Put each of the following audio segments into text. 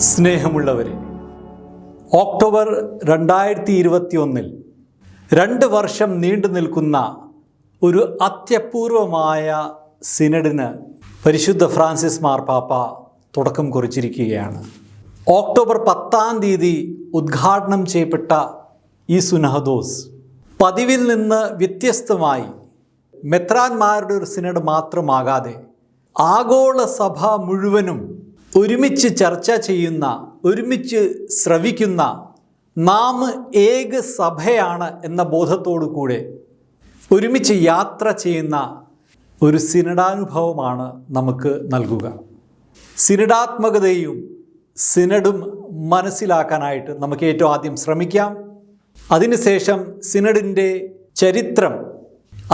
സ്നേഹമുള്ളവരെ, ഒക്ടോബർ 2021 2 വർഷം നീണ്ടു നിൽക്കുന്ന ഒരു അത്യപൂർവമായ സിനഡിന് പരിശുദ്ധ ഫ്രാൻസിസ് മാർപ്പാപ്പ തുടക്കം കുറിച്ചിരിക്കുകയാണ്. ഒക്ടോബർ 10 ഉദ്ഘാടനം ചെയ്യപ്പെട്ട ഈ സുനഹദോസ് പതിവിൽ നിന്ന് വ്യത്യസ്തമായി മെത്രാന്മാരുടെ ഒരു സിനഡ് മാത്രമാകാതെ ആഗോള സഭ മുഴുവനും ഒരുമിച്ച് ചർച്ച ചെയ്യുന്ന, ഒരുമിച്ച് ശ്രവിക്കുന്ന, നാം ഏക സഭയാണ് എന്ന ബോധത്തോടു കൂടെ ഒരുമിച്ച് യാത്ര ചെയ്യുന്ന ഒരു സിനഡാനുഭവമാണ് നമുക്ക് നൽകുക. സിനഡാത്മകതയും സിനഡും മനസ്സിലാക്കാനായിട്ട് നമുക്ക് ഏറ്റവും ആദ്യം ശ്രമിക്കാം. അതിനുശേഷം സിനഡിൻ്റെ ചരിത്രം,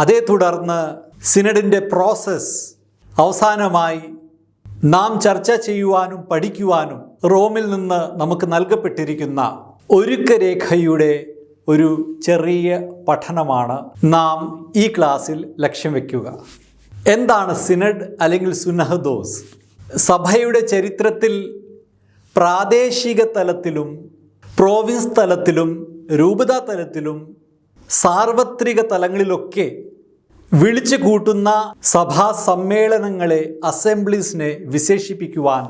അതേ തുടർന്ന് സിനഡിൻ്റെ പ്രോസസ്സ്, അവസാനമായി നാം ചർച്ച ചെയ്യുവാനും പഠിക്കുവാനും റോമിൽ നിന്ന് നമുക്ക് നൽകപ്പെട്ടിരിക്കുന്ന ഒരുക്കരേഖയുടെ ഒരു ചെറിയ പഠനമാണ് നാം ഈ ക്ലാസ്സിൽ ലക്ഷ്യം വയ്ക്കുക. എന്താണ് സിനഡ് അല്ലെങ്കിൽ സുനഹദോസ്? സഭയുടെ ചരിത്രത്തിൽ പ്രാദേശിക തലത്തിലും പ്രോവിൻസ് തലത്തിലും രൂപതാ തലത്തിലും സാർവത്രിക തലങ്ങളിലൊക്കെ വിളിച്ചു കൂട്ടുന്ന സഭാ സമ്മേളനങ്ങളെ, അസംബ്ലീസിനെ വിശേഷിപ്പിക്കുവാൻ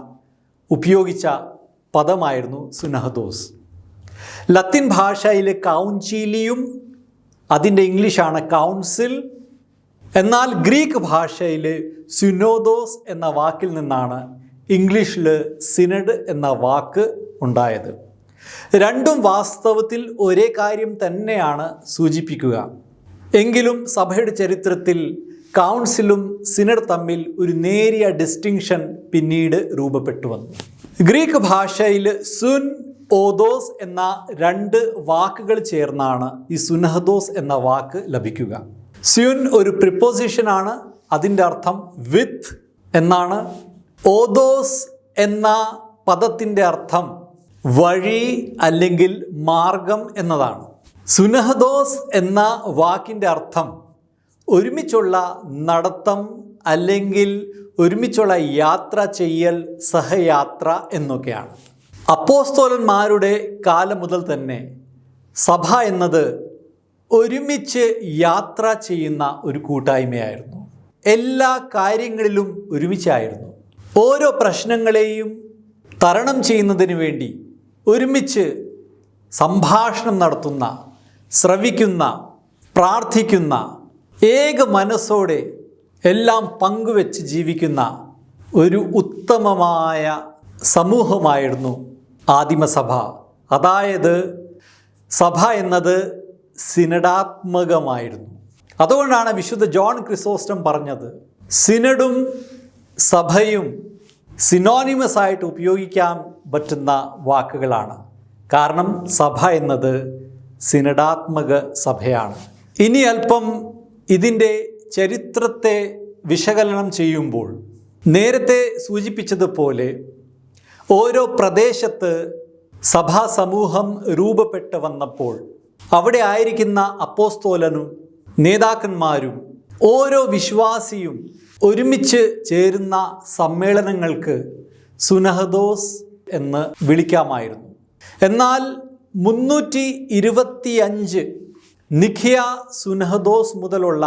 ഉപയോഗിച്ച പദമായിരുന്നു സുനഹദോസ്. ലത്തീൻ ഭാഷയിലെ കൗൺചീലിയും അതിൻ്റെ ഇംഗ്ലീഷാണ് കൗൺസിൽ. എന്നാൽ ഗ്രീക്ക് ഭാഷയിലെ സിനോദോസ് എന്ന വാക്കിൽ നിന്നാണ് ഇംഗ്ലീഷിൽ സിനഡ് എന്ന വാക്ക് ഉണ്ടായത്. രണ്ടും വാസ്തവത്തിൽ ഒരേ കാര്യം തന്നെയാണ് സൂചിപ്പിക്കുക. എങ്കിലും സഭയുടെ ചരിത്രത്തിൽ കൗൺസിലും സിനഡ് തമ്മിൽ ഒരു നേരിയ ഡിസ്റ്റിങ്ഷൻ പിന്നീട് രൂപപ്പെട്ടു വന്നു. ഗ്രീക്ക് ഭാഷയിൽ സുൻ, ഓദോസ് എന്ന 2 വാക്കുകൾ ചേർന്നാണ് ഈ സുനഹദോസ് എന്ന വാക്ക് ലഭിക്കുക. സ്യുൻ ഒരു പ്രിപ്പോസിഷനാണ്, അതിൻ്റെ അർത്ഥം വിത്ത് എന്നാണ്. ഓദോസ് എന്ന പദത്തിൻ്റെ അർത്ഥം വഴി അല്ലെങ്കിൽ മാർഗം എന്നതാണ്. സുനഹദോസ് എന്ന വാക്കിൻ്റെ അർത്ഥം ഒരുമിച്ചുള്ള നടത്തം അല്ലെങ്കിൽ ഒരുമിച്ചുള്ള യാത്ര ചെയ്യൽ, സഹയാത്ര എന്നൊക്കെയാണ്. അപ്പോസ്തലന്മാരുടെ കാലം മുതൽ തന്നെ സഭ എന്നത് ഒരുമിച്ച് യാത്ര ചെയ്യുന്ന ഒരു കൂട്ടായ്മയായിരുന്നു. എല്ലാ കാര്യങ്ങളിലും ഒരുമിച്ചായിരുന്നു. ഓരോ പ്രശ്നങ്ങളെയും തരണം ചെയ്യുന്നതിന് വേണ്ടി ഒരുമിച്ച് സംഭാഷണം നടത്തുന്ന, ശ്രവിക്കുന്ന, പ്രാർത്ഥിക്കുന്ന, ഏക മനസ്സോടെ എല്ലാം പങ്കുവെച്ച് ജീവിക്കുന്ന ഒരു ഉത്തമമായ സമൂഹമായിരുന്നു ആദിമസഭ. അതായത് സഭ എന്നത് സിനഡാത്മകമായിരുന്നു. അതുകൊണ്ടാണ് വിശുദ്ധ ജോൺ ക്രിസോസ്റ്റം പറഞ്ഞത്, സിനഡും സഭയും സിനോണിമസ് ആയിട്ട് ഉപയോഗിക്കാൻ പറ്റുന്ന വാക്കുകളാണ്. കാരണം സഭ എന്നത് സിനഡാത്മക സഭയാണ്. ഇനി അല്പം ഇതിൻ്റെ ചരിത്രത്തെ വിശകലനം ചെയ്യുമ്പോൾ നേരത്തെ സൂചിപ്പിച്ചതുപോലെ ഓരോ പ്രദേശത്ത് സഭാ സമൂഹം രൂപപ്പെട്ട് വന്നപ്പോൾ അവിടെ ആയിരിക്കുന്ന അപ്പോസ്തോലനും നേതാക്കന്മാരും ഓരോ വിശ്വാസിയും ഒരുമിച്ച് ചേരുന്ന സമ്മേളനങ്ങൾക്ക് സുനഹദോസ് എന്ന് വിളിക്കാമായിരുന്നു. എന്നാൽ 325 നിഖിയ സുനഹദോസ് മുതലുള്ള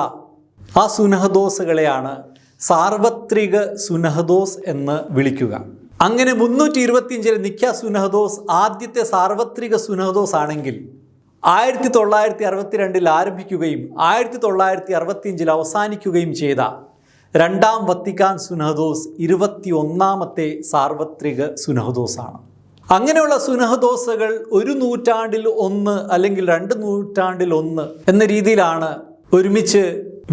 ആ സുനഹദോസുകളെയാണ് സാർവത്രിക സുനഹദോസ് എന്ന് വിളിക്കുക. അങ്ങനെ 325 നിഖ്യ സുനഹദോസ് ആദ്യത്തെ സാർവത്രിക സുനഹദോസ് ആണെങ്കിൽ 1962 ആരംഭിക്കുകയും 1965 അവസാനിക്കുകയും ചെയ്ത രണ്ടാം വത്തിക്കാൻ സുനഹദോസ് 21ാമത്തെ സാർവത്രിക സുനഹദോസാണ്. അങ്ങനെയുള്ള സുനഹദോസുകൾ ഒരു നൂറ്റാണ്ടിൽ 1 അല്ലെങ്കിൽ 2 നൂറ്റാണ്ടിൽ 1 എന്ന രീതിയിലാണ് ഒരുമിച്ച്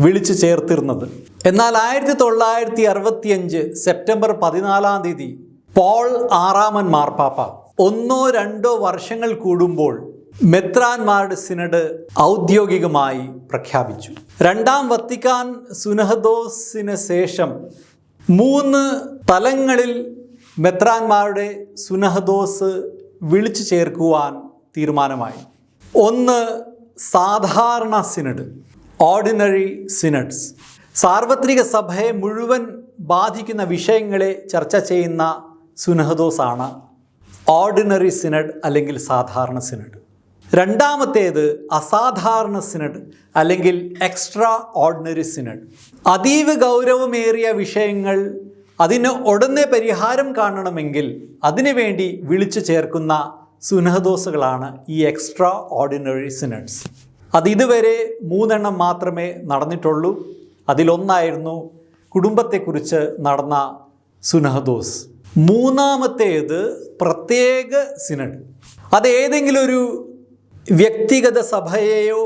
വിളിച്ചു ചേർത്തിരുന്നത്. എന്നാൽ 1965 സെപ്റ്റംബർ 14 പോൾ 6 മാർപ്പാപ്പ 1-2 വർഷങ്ങൾ കൂടുമ്പോൾ മെത്രാന്മാരുടെ സിനഡ് ഔദ്യോഗികമായി പ്രഖ്യാപിച്ചു. രണ്ടാം വത്തിക്കാൻ സുനഹദോസിന് ശേഷം 3 തലങ്ങളിൽ മെത്രാന്മാരുടെ സുനഹദോസ് വിളിച്ചു ചേർക്കുവാൻ തീരുമാനമായി. 1 സാധാരണ സിനഡ്, ഓർഡിനറി സിനഡ്സ്, സാർവത്രിക സഭയെ മുഴുവൻ ബാധിക്കുന്ന വിഷയങ്ങളെ ചർച്ച ചെയ്യുന്ന സുനഹദോസാണ് ഓർഡിനറി സിനഡ് അല്ലെങ്കിൽ സാധാരണ സിനഡ്. രണ്ടാമത്തേത് അസാധാരണ സിനഡ് അല്ലെങ്കിൽ എക്സ്ട്രാ ഓർഡിനറി സിനഡ്. അതീവ ഗൗരവമേറിയ വിഷയങ്ങൾ അതിന് ഉടനെ പരിഹാരം കാണണമെങ്കിൽ അതിനുവേണ്ടി വിളിച്ചു ചേർക്കുന്ന സുനഹദോസുകളാണ് ഈ എക്സ്ട്രാ ഓർഡിനറി സിനഡ്സ്. ഇതുവരെ 3 മാത്രമേ നടന്നിട്ടുള്ളൂ. അതിലൊന്നായിരുന്നു കുടുംബത്തെക്കുറിച്ച് നടന്ന സുനഹദോസ്. മൂന്നാമത്തേത് പ്രത്യേക സിനഡ്. അതേതെങ്കിലും ഒരു വ്യക്തിഗത സഭയെയോ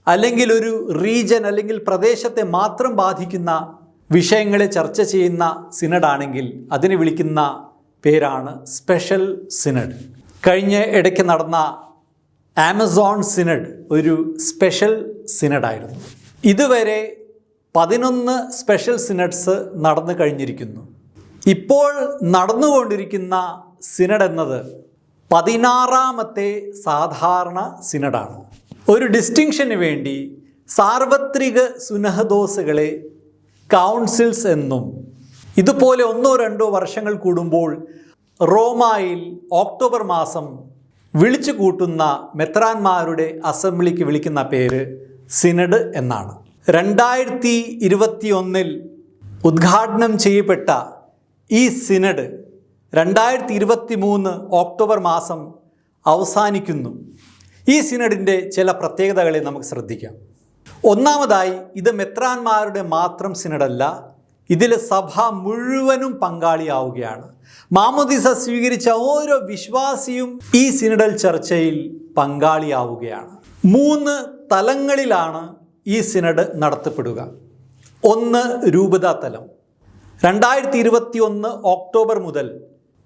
അല്ലെങ്കിൽ ഒരു റീജൻ അല്ലെങ്കിൽ പ്രദേശത്തെ മാത്രം ബാധിക്കുന്ന വിഷയങ്ങളെ ചർച്ച ചെയ്യുന്ന സിനഡാണെങ്കിൽ അതിനെ വിളിക്കുന്ന പേരാണ് സ്പെഷ്യൽ സിനഡ്. കഴിഞ്ഞ ഇടയ്ക്ക് നടന്ന ആമസോൺ സിനഡ് ഒരു സ്പെഷ്യൽ സിനഡായിരുന്നു. ഇതുവരെ 11 സ്പെഷ്യൽ സിനഡ്സ് നടന്നു കഴിഞ്ഞിരിക്കുന്നു. ഇപ്പോൾ നടന്നുകൊണ്ടിരിക്കുന്ന സിനഡ് എന്നത് 16ാമത്തെ സാധാരണ സിനഡാണ്. ഒരു ഡിസ്റ്റിങ്ഷന് വേണ്ടി സാർവത്രിക സുനഹദോസുകളെ കൗൺസിൽസ് എന്നും ഇതുപോലെ 1-2 വർഷങ്ങൾ കൂടുമ്പോൾ റോമായിൽ ഒക്ടോബർ മാസം വിളിച്ചു കൂട്ടുന്ന മെത്രാന്മാരുടെ അസംബ്ലിക്ക് വിളിക്കുന്ന പേര് സിനഡ് എന്നാണ്. 2021 ഉദ്ഘാടനം ചെയ്യപ്പെട്ട ഈ സിനഡ് 2023 ഒക്ടോബർ മാസം അവസാനിക്കുന്നു. ഈ സിനഡിൻ്റെ ചില പ്രത്യേകതകളെ നമുക്ക് ശ്രദ്ധിക്കാം. ഒന്നാമതായി, ഇത് മെത്രാന്മാരുടെ മാത്രം സിനഡല്ല, ഇതിൽ സഭ മുഴുവനും പങ്കാളിയാവുകയാണ്. മാമോദീസ സ്വീകരിച്ച ഓരോ വിശ്വാസിയും ഈ സിനഡൽ ചർച്ചയിൽ പങ്കാളിയാവുകയാണ്. 3 തലങ്ങളിലാണ് ഈ സിനഡ് നടത്തപ്പെടുക. ഒന്ന്, രൂപതാ തലം. 2021 ഒക്ടോബർ മുതൽ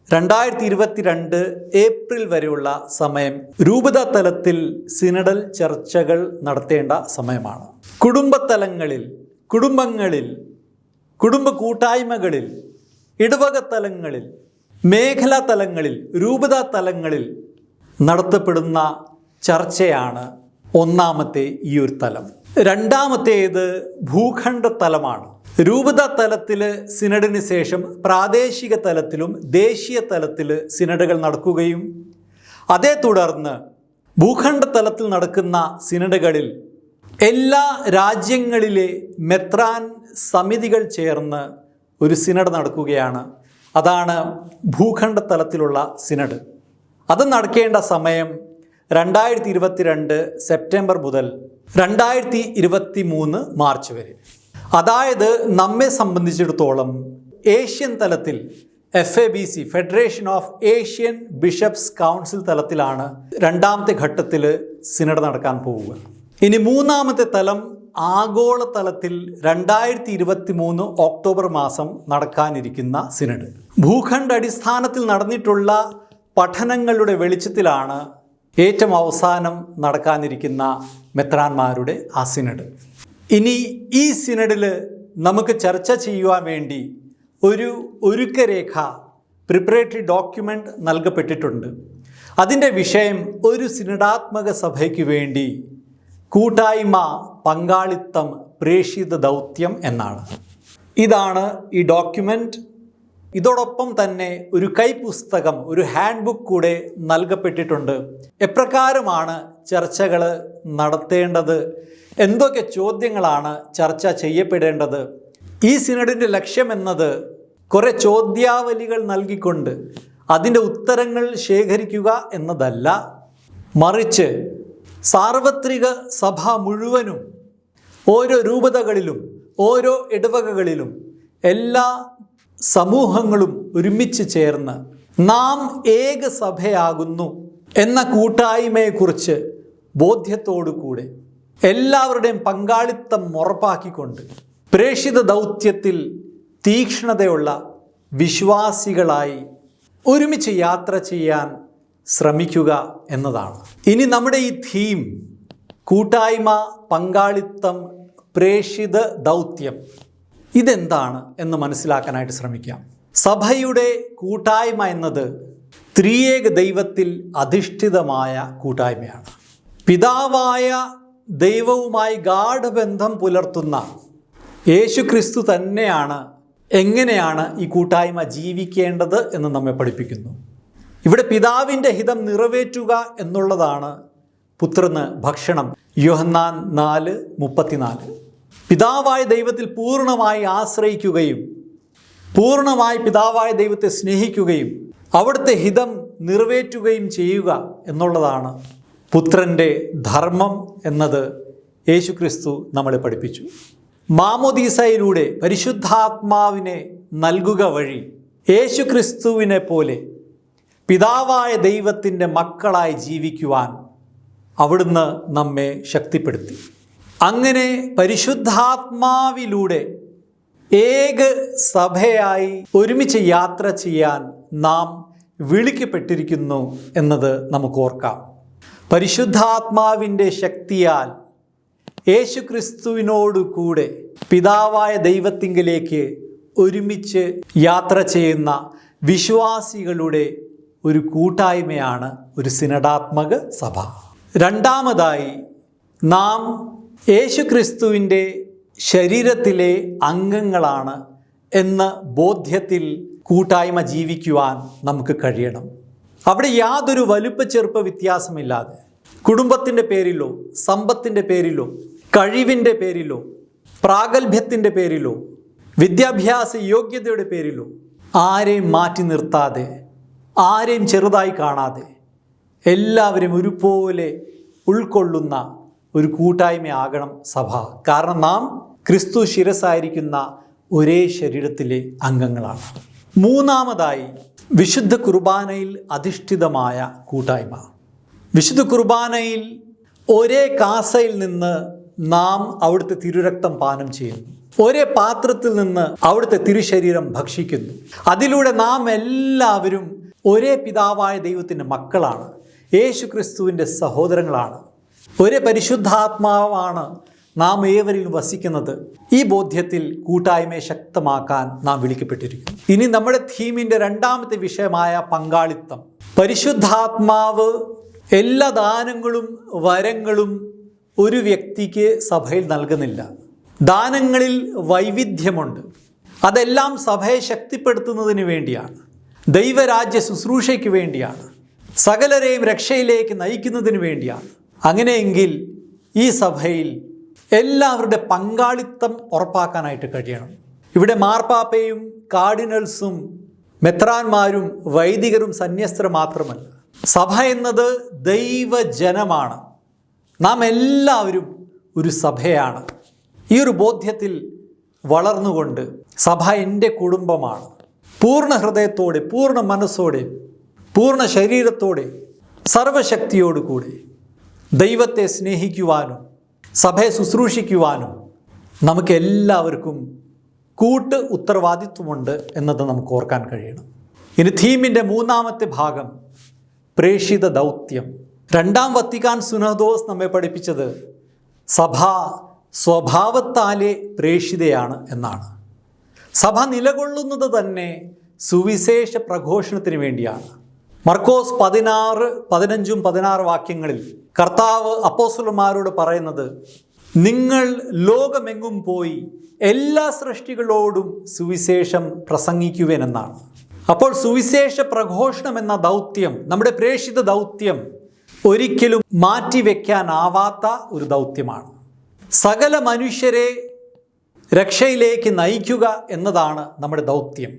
2022 ഏപ്രിൽ വരെയുള്ള സമയം രൂപതാ തലത്തിൽ സിനഡൽ ചർച്ചകൾ നടത്തേണ്ട സമയമാണ്. കുടുംബതലങ്ങളിൽ, കുടുംബങ്ങളിൽ, കുടുംബ കൂട്ടായ്മകളിൽ, ഇടവക തലങ്ങളിൽ, മേഖലാ തലങ്ങളിൽ, രൂപതാ തലങ്ങളിൽ നടത്തപ്പെടുന്ന ചർച്ചയാണ് ഒന്നാമത്തെ ഈ ഒരു തലം. രണ്ടാമത്തേത് ഭൂഖണ്ഡ തലമാണ്. രൂപതാ തലത്തിൽ സിനഡിന് ശേഷം പ്രാദേശിക തലത്തിലും ദേശീയ തലത്തിൽ സിനഡുകൾ നടക്കുകയും അതേ തുടർന്ന് ഭൂഖണ്ഡ തലത്തിൽ നടക്കുന്ന സിനഡുകളിൽ എല്ലാ രാജ്യങ്ങളിലെ മെത്രാൻ സമിതികൾ ചേർന്ന് ഒരു സിനഡ് നടക്കുകയാണ്. അതാണ് ഭൂഖണ്ഡ തലത്തിലുള്ള സിനഡ്. അത് നടക്കേണ്ട സമയം 2022 സെപ്റ്റംബർ മുതൽ 2023 മാർച്ച് വരെ. അതായത് നമ്മെ സംബന്ധിച്ചിടത്തോളം ഏഷ്യൻ തലത്തിൽ FABC federation of Asian bishops council തലത്തിലാണ് രണ്ടാമത്തെ ഘട്ടത്തിൽ സിനഡ് നടക്കാൻ പോവുക. ഇനി മൂന്നാമത്തെ തലം ആഗോള തലത്തിൽ 2023 ഒക്ടോബർ മാസം നടക്കാനിരിക്കുന്ന സിനഡ്. ഭൂഖണ്ഡ അടിസ്ഥാനത്തിൽ നടന്നിട്ടുള്ള പഠനങ്ങളുടെ വെളിച്ചത്തിലാണ് ഏറ്റവും അവസാനം നടക്കാനിരിക്കുന്ന മെത്രാന്മാരുടെ ആ സിനഡ്. ഇനി ഈ സിനഡിൽ നമുക്ക് ചർച്ച ചെയ്യുവാൻ വേണ്ടി ഒരു ഒരുക്കരേഖ, പ്രിപ്പറേറ്ററി ഡോക്യുമെൻ്റ് നൽകപ്പെട്ടിട്ടുണ്ട്. അതിൻ്റെ വിഷയം ഒരു സിനഡാത്മക സഭയ്ക്ക് വേണ്ടി കൂട്ടായ്മ, പങ്കാളിത്തം, പ്രേഷിത ദൗത്യം എന്നാണ്. ഇതാണ് ഈ ഡോക്യുമെൻ്റ്. ഇതോടൊപ്പം തന്നെ ഒരു കൈപ്പുസ്തകം, ഒരു ഹാൻഡ് ബുക്ക് കൂടെ നൽകപ്പെട്ടിട്ടുണ്ട്. എപ്രകാരമാണ് ചർച്ചകൾ നടത്തേണ്ടത്, എന്തൊക്കെ ചോദ്യങ്ങളാണ് ചർച്ച ചെയ്യപ്പെടേണ്ടത്. ഈ സിനഡിൻ്റെ ലക്ഷ്യമെന്നത് കുറേ ചോദ്യാവലികൾ നൽകിക്കൊണ്ട് അതിൻ്റെ ഉത്തരങ്ങൾ ശേഖരിക്കുക എന്നതല്ല, മറിച്ച് സാർവത്രിക സഭ മുഴുവനും, ഓരോ രൂപതകളിലും ഓരോ ഇടവകകളിലും എല്ലാ സമൂഹങ്ങളും ഒരുമിച്ച് ചേർന്ന് നാം ഏക സഭയാകുന്നു എന്ന കൂട്ടായ്മയെക്കുറിച്ച് ബോധ്യത്തോടു കൂടെ എല്ലാവരുടെയും പങ്കാളിത്തം ഉറപ്പാക്കിക്കൊണ്ട് പ്രേഷിത ദൗത്യത്തിൽ തീക്ഷ്ണതയുള്ള വിശ്വാസികളായി ഒരുമിച്ച് യാത്ര ചെയ്യാൻ ശ്രമിക്കുക എന്നതാണ്. ഇനി നമ്മുടെ ഈ തീം കൂട്ടായ്മ, പങ്കാളിത്തം, പ്രേഷിത ദൗത്യം, ഇതെന്താണ് എന്ന് മനസ്സിലാക്കാനായിട്ട് ശ്രമിക്കാം. സഭയുടെ കൂട്ടായ്മ എന്നത് ത്രിയേക ദൈവത്തിൽ അധിഷ്ഠിതമായ കൂട്ടായ്മയാണ്. പിതാവായ ദൈവവുമായി ഗാഢബന്ധം പുലർത്തുന്ന യേശുക്രിസ്തു തന്നെയാണ് എങ്ങനെയാണ് ഈ കൂട്ടായ്മ ജീവിക്കേണ്ടത് എന്ന് നമ്മെ പഠിപ്പിക്കുന്നു. ഇവിടെ പിതാവിൻ്റെ ഹിതം നിറവേറ്റുക എന്നുള്ളതാണ് പുത്രന് ഭക്ഷണം. യോഹന്നാൻ 4:34. പിതാവായ ദൈവത്തിൽ പൂർണ്ണമായി ആശ്രയിക്കുകയും പൂർണ്ണമായി പിതാവായ ദൈവത്തെ സ്നേഹിക്കുകയും അവിടുത്തെ ഹിതം നിറവേറ്റുകയും ചെയ്യുക എന്നുള്ളതാണ് പുത്രൻ്റെ ധർമ്മം എന്നത് യേശുക്രിസ്തു നമ്മളെ പഠിപ്പിച്ചു. മാമോദീസയിലൂടെ പരിശുദ്ധാത്മാവിനെ നൽകുക വഴി യേശുക്രിസ്തുവിനെ പോലെ പിതാവായ ദൈവത്തിൻ്റെ മക്കളായി ജീവിക്കുവാൻ അവിടുന്ന് നമ്മെ ശക്തിപ്പെടുത്തി. അങ്ങനെ പരിശുദ്ധാത്മാവിലൂടെ ഏക സഭയായി ഒരുമിച്ച് യാത്ര ചെയ്യാൻ നാം വിളിക്കപ്പെട്ടിരിക്കുന്നു എന്നത് നമുക്ക് ഓർക്കാം. പരിശുദ്ധാത്മാവിൻ്റെ ശക്തിയാൽ യേശുക്രിസ്തുവിനോട് കൂടെ പിതാവായ ദൈവത്തിങ്കിലേക്ക് ഒരുമിച്ച് യാത്ര ചെയ്യുന്ന വിശ്വാസികളുടെ ഒരു കൂട്ടായ്മയാണ് ഒരു സിനഡാത്മക സഭ. രണ്ടാമതായി, നാം യേശുക്രിസ്തുവിൻ്റെ ശരീരത്തിലെ അംഗങ്ങളാണ് എന്ന ബോധ്യത്തിൽ കൂട്ടായ്മ ജീവിക്കുവാൻ നമുക്ക് കഴിയണം. അവിടെ യാതൊരു വലുപ്പ ചെറുപ്പ വ്യത്യാസമില്ലാതെ കുടുംബത്തിൻ്റെ പേരിലോ സമ്പത്തിൻ്റെ പേരിലോ കഴിവിൻ്റെ പേരിലോ പ്രാഗൽഭ്യത്തിൻ്റെ പേരിലോ വിദ്യാഭ്യാസ യോഗ്യതയുടെ പേരിലോ ആരെയും മാറ്റി നിർത്താതെ ആരെയും ചെറുതായി കാണാതെ എല്ലാവരും ഒരുപോലെ ഉൾക്കൊള്ളുന്ന ഒരു കൂട്ടായ്മയാകണം സഭ. കാരണം നാം ക്രിസ്തു ശിരസായിരിക്കുന്ന ഒരേ ശരീരത്തിലെ അംഗങ്ങളാണ്. മൂന്നാമതായി, വിശുദ്ധ കുർബാനയിൽ അധിഷ്ഠിതമായ കൂട്ടായ്മ. വിശുദ്ധ കുർബാനയിൽ ഒരേ കാസയിൽ നിന്ന് നാം അവിടുത്തെ തിരുരക്തം പാനം ചെയ്യുന്നു. ഒരേ പാത്രത്തിൽ നിന്ന് അവിടുത്തെ തിരുശരീരം ഭക്ഷിക്കുന്നു. അതിലൂടെ നാം എല്ലാവരും ഒരേ പിതാവായ ദൈവത്തിൻ്റെ മക്കളാണ്, യേശുക്രിസ്തുവിൻ്റെ സഹോദരങ്ങളാണ്. ഒരേ പരിശുദ്ധാത്മാവാണ് നാം ഏവരിലും വസിക്കുന്നത്. ഈ ബോധ്യത്തിൽ കൂട്ടായ്മയെ ശക്തമാക്കാൻ നാം വിളിക്കപ്പെട്ടിരിക്കുന്നു. ഇനി നമ്മുടെ തീമിൻ്റെ രണ്ടാമത്തെ വിഷയമായ പങ്കാളിത്തം. പരിശുദ്ധാത്മാവ് എല്ലാ ദാനങ്ങളും വരങ്ങളും ഒരു വ്യക്തിക്ക് സഭയിൽ നൽകുന്നില്ല. ദാനങ്ങളിൽ വൈവിധ്യമുണ്ട്. അതെല്ലാം സഭയെ ശക്തിപ്പെടുത്തുന്നതിന് വേണ്ടിയാണ്, ദൈവരാജ്യ ശുശ്രൂഷയ്ക്ക് വേണ്ടിയാണ്, സകലരെയും രക്ഷയിലേക്ക് നയിക്കുന്നതിന് വേണ്ടിയാണ്. അങ്ങനെയെങ്കിൽ ഈ സഭയിൽ എല്ലാവരുടെ പങ്കാളിത്തം ഉറപ്പാക്കാനായിട്ട് കഴിയണം. ഇവിടെ മാർപ്പാപ്പയും കാർഡിനൽസും മെത്രാന്മാരും വൈദികരും സന്യസ്തരും മാത്രമല്ല, സഭ എന്നത് ദൈവജനമാണ്. നാം എല്ലാവരും ഒരു സഭയാണ്. ഈ ഒരു ബോധ്യത്തിൽ വളർന്നുകൊണ്ട് സഭ എൻ്റെ കുടുംബമാണ്, പൂർണ്ണ ഹൃദയത്തോടെ പൂർണ്ണ മനസ്സോടെ പൂർണ്ണ ശരീരത്തോടെ സർവശക്തിയോടുകൂടി ദൈവത്തെ സ്നേഹിക്കുവാനും സഭയെ ശുശ്രൂഷിക്കുവാനും നമുക്ക് എല്ലാവർക്കും കൂട്ട് ഉത്തരവാദിത്വമുണ്ട് എന്നത് നമുക്ക് ഓർക്കാൻ കഴിയണം. ഇനി തീമിൻ്റെ മൂന്നാമത്തെ ഭാഗം, പ്രേഷിത ദൗത്യം. രണ്ടാം വത്തിക്കാൻ സുനഹദോസ് നമ്മെ പഠിപ്പിച്ചത് സഭ സ്വഭാവത്താലെ പ്രേഷിതയാണ് എന്നാണ്. സഭ നിലകൊള്ളുന്നത് തന്നെ സുവിശേഷ പ്രഘോഷണത്തിന് വേണ്ടിയാണ്. മർക്കോസ് 16:15-16 വാക്യങ്ങളിൽ കർത്താവ് അപ്പോസ്തലന്മാരോട് പറയുന്നത്, നിങ്ങൾ ലോകമെങ്ങും പോയി എല്ലാ സൃഷ്ടികളോടും സുവിശേഷം പ്രസംഗിക്കുവേൻ എന്നാണ്. അപ്പോൾ സുവിശേഷ പ്രഘോഷണം എന്ന ദൗത്യം, നമ്മുടെ പ്രേഷിത ദൗത്യം, ഒരിക്കലും മാറ്റിവെക്കാനാവാത്ത ഒരു ദൗത്യമാണ്. സകല മനുഷ്യരെ രക്ഷയിലേക്ക് നയിക്കുക എന്നതാണ് നമ്മുടെ ദൗത്യം.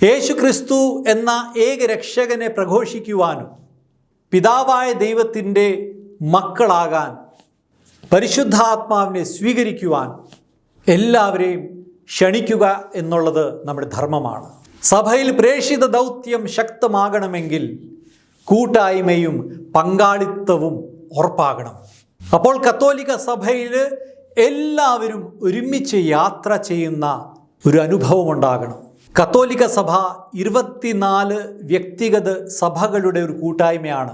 യേശുക്രിസ്തു എന്ന ഏക രക്ഷകനെ പ്രഘോഷിക്കുവാനും പിതാവായ ദൈവത്തിൻ്റെ മക്കളാകാൻ പരിശുദ്ധാത്മാവിനെ സ്വീകരിക്കുവാൻ എല്ലാവരെയും ക്ഷണിക്കുക എന്നുള്ളത് നമ്മുടെ ധർമ്മമാണ്. സഭയിൽ പ്രേഷിത ദൗത്യം ശക്തമാകണമെങ്കിൽ കൂട്ടായ്മയും പങ്കാളിത്തവും ഉറപ്പാകണം. അപ്പോൾ കത്തോലിക്ക സഭയിൽ എല്ലാവരും ഒരുമിച്ച് യാത്ര ചെയ്യുന്ന ഒരു അനുഭവം ഉണ്ടാകണം. കത്തോലിക്ക സഭ 24 വ്യക്തിഗത സഭകളുടെ ഒരു കൂട്ടായ്മയാണ്.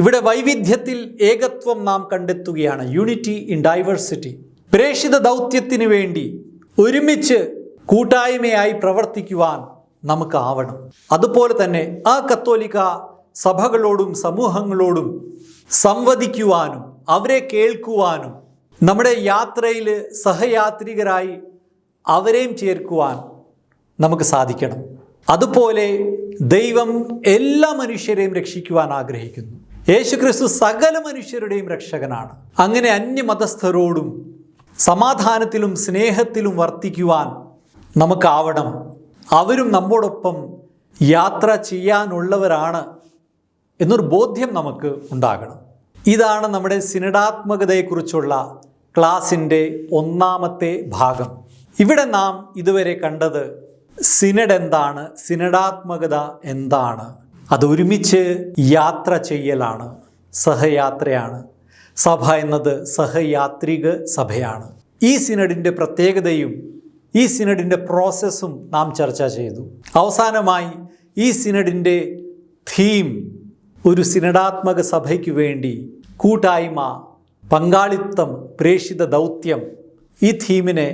ഇവിടെ വൈവിധ്യത്തിൽ ഏകത്വം നാം കണ്ടെത്തുകയാണ്, യൂണിറ്റി ഇൻ ഡൈവേഴ്സിറ്റി. പ്രേഷിത ദൗത്യത്തിന് വേണ്ടി ഒരുമിച്ച് കൂട്ടായ്മയായി പ്രവർത്തിക്കുവാൻ നമുക്ക് ആവണം. അതുപോലെ തന്നെ ആ കത്തോലിക്ക സഭകളോടും സമൂഹങ്ങളോടും സംവദിക്കുവാനും അവരെ കേൾക്കുവാനും നമ്മുടെ യാത്രയിൽ സഹയാത്രികരായി അവരെയും ചേർക്കുവാൻ നമുക്ക് സാധിക്കണം. അതുപോലെ ദൈവം എല്ലാ മനുഷ്യരെയും രക്ഷിക്കുവാൻ ആഗ്രഹിക്കുന്നു. യേശുക്രിസ്തു സകല മനുഷ്യരുടെയും രക്ഷകനാണ്. അങ്ങനെ അന്യമതസ്ഥരോടും സമാധാനത്തിലും സ്നേഹത്തിലും വർത്തിക്കുവാൻ നമുക്കാവണം. അവരും നമ്മോടൊപ്പം യാത്ര ചെയ്യാനുള്ളവരാണ് എന്നൊരു ബോധ്യം നമുക്ക് ഉണ്ടാകണം. ഇതാണ് നമ്മുടെ സിനഡാത്മകതയെക്കുറിച്ചുള്ള ക്ലാസിൻ്റെ ഒന്നാമത്തെ ഭാഗം. ഇവിടെ നാം ഇതുവരെ കണ്ടത് സിനഡ് എന്താണ്, സിനഡാത്മകത എന്താണ്. അത് ഒരുമിച്ച് യാത്ര ചെയ്യലാണ്, സഹയാത്രയാണ്. സഭ എന്നത് സഹയാത്രിക സഭയാണ്. ഈ സിനഡിൻ്റെ പ്രത്യേകതയും ഈ സിനഡിൻ്റെ പ്രോസസ്സും നാം ചർച്ച ചെയ്തു. അവസാനമായി ഈ സിനഡിൻ്റെ തീം ഒരു സിനഡാത്മക സഭയ്ക്ക് വേണ്ടി കൂട്ടായ്മ, പങ്കാളിത്തം, പ്രേഷിത ദൗത്യം, ഈ തീമിനെ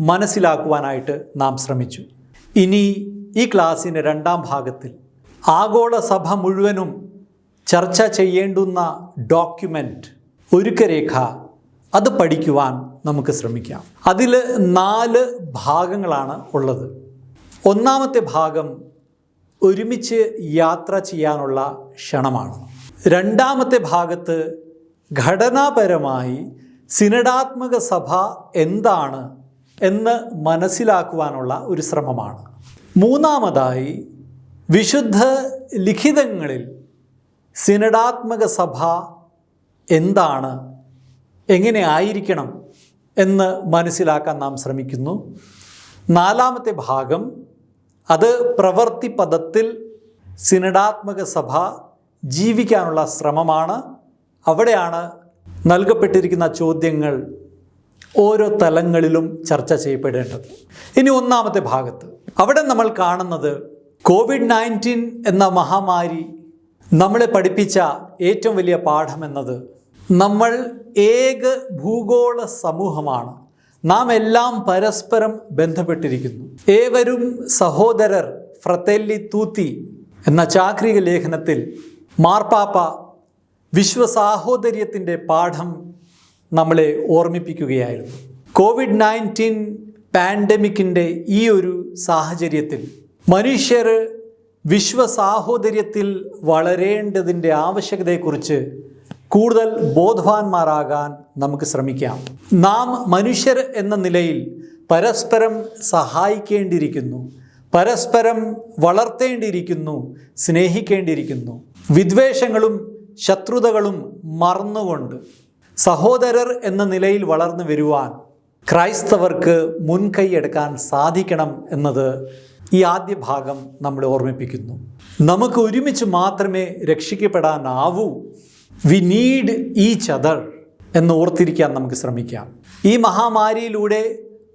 മനസ്സിലാക്കുവാനായിട്ട് നാം ശ്രമിച്ചു. ഇനി ഈ ക്ലാസ്സിൻ്റെ രണ്ടാം ഭാഗത്തിൽ ആഗോള സഭ മുഴുവനും ചർച്ച ചെയ്യേണ്ടുന്ന ഡോക്യുമെൻ്റ്, ഒരുക്കരേഖ, അത് പഠിക്കുവാൻ നമുക്ക് ശ്രമിക്കാം. അതിൽ 4 ഭാഗങ്ങളാണ് ഉള്ളത്. ഒന്നാമത്തെ ഭാഗം ഒരുമിച്ച് യാത്ര ചെയ്യാനുള്ള ക്ഷണമാണ്. രണ്ടാമത്തെ ഭാഗത്ത് ഘടനാപരമായി സിനഡാത്മക സഭ എന്താണ് എന്ന് മനസ്സിലാക്കുവാനുള്ള ഒരു ശ്രമമാണ്. മൂന്നാമതായി വിശുദ്ധ ലിഖിതങ്ങളിൽ സിനഡാത്മക സഭ എന്താണ്, എങ്ങനെ ആയിരിക്കണം എന്ന് മനസ്സിലാക്കാൻ നാം ശ്രമിക്കുന്നു. നാലാമത്തെ ഭാഗം അത് പ്രവൃത്തി പദത്തിൽ സിനഡാത്മക സഭ ജീവിക്കാനുള്ള ശ്രമമാണ്. അവിടെയാണ് നൽകപ്പെട്ടിരിക്കുന്ന ചോദ്യങ്ങൾ ഓരോ തലങ്ങളിലും ചർച്ച ചെയ്യപ്പെടേണ്ടത്. ഇനി ഒന്നാമത്തെ ഭാഗത്ത് അവിടെ നമ്മൾ കാണുന്നത് COVID-19 എന്ന മഹാമാരി നമ്മളെ പഠിപ്പിച്ച ഏറ്റവും വലിയ പാഠം എന്നത് നമ്മൾ ഏക ഭൂഗോള സമൂഹമാണ്. നാം എല്ലാം പരസ്പരം ബന്ധപ്പെട്ടിരിക്കുന്നു. ഏവരും സഹോദരർ, ഫ്രatelli tutti എന്ന ചാക്രിക ലേഖനത്തിൽ മാർപ്പാപ്പ വിശ്വസാഹോദര്യത്തിൻ്റെ പാഠം നമ്മളെ ഓർമ്മിപ്പിക്കുകയായിരുന്നു. COVID-19 പാൻഡമിക്കിൻ്റെ ഈ ഒരു സാഹചര്യത്തിൽ മനുഷ്യർ വിശ്വസാഹോദര്യത്തിൽ വളരേണ്ടതിൻ്റെ ആവശ്യകതയെക്കുറിച്ച് കൂടുതൽ ബോധവാന്മാരാകാൻ നമുക്ക് ശ്രമിക്കാം. നാം മനുഷ്യർ എന്ന നിലയിൽ പരസ്പരം സഹായിക്കേണ്ടിയിരിക്കുന്നു, പരസ്പരം വളർത്തേണ്ടിയിരിക്കുന്നു, സ്നേഹിക്കേണ്ടിയിരിക്കുന്നു. വിദ്വേഷങ്ങളും ശത്രുതകളും മറന്നുകൊണ്ട് സഹോദരർ എന്ന നിലയിൽ വളർന്നു വരുവാൻ ക്രൈസ്തവർക്ക് മുൻകൈയെടുക്കാൻ സാധിക്കണം എന്നത് ഈ ആദ്യ ഭാഗം നമ്മളെ ഓർമ്മിപ്പിക്കുന്നു. നമുക്ക് ഒരുമിച്ച് മാത്രമേ രക്ഷിക്കപ്പെടാനാവൂ. വി നീഡ് ഈച്ച് അതർ എന്ന് ഓർത്തിരിക്കാൻ നമുക്ക് ശ്രമിക്കാം. ഈ മഹാമാരിയിലൂടെ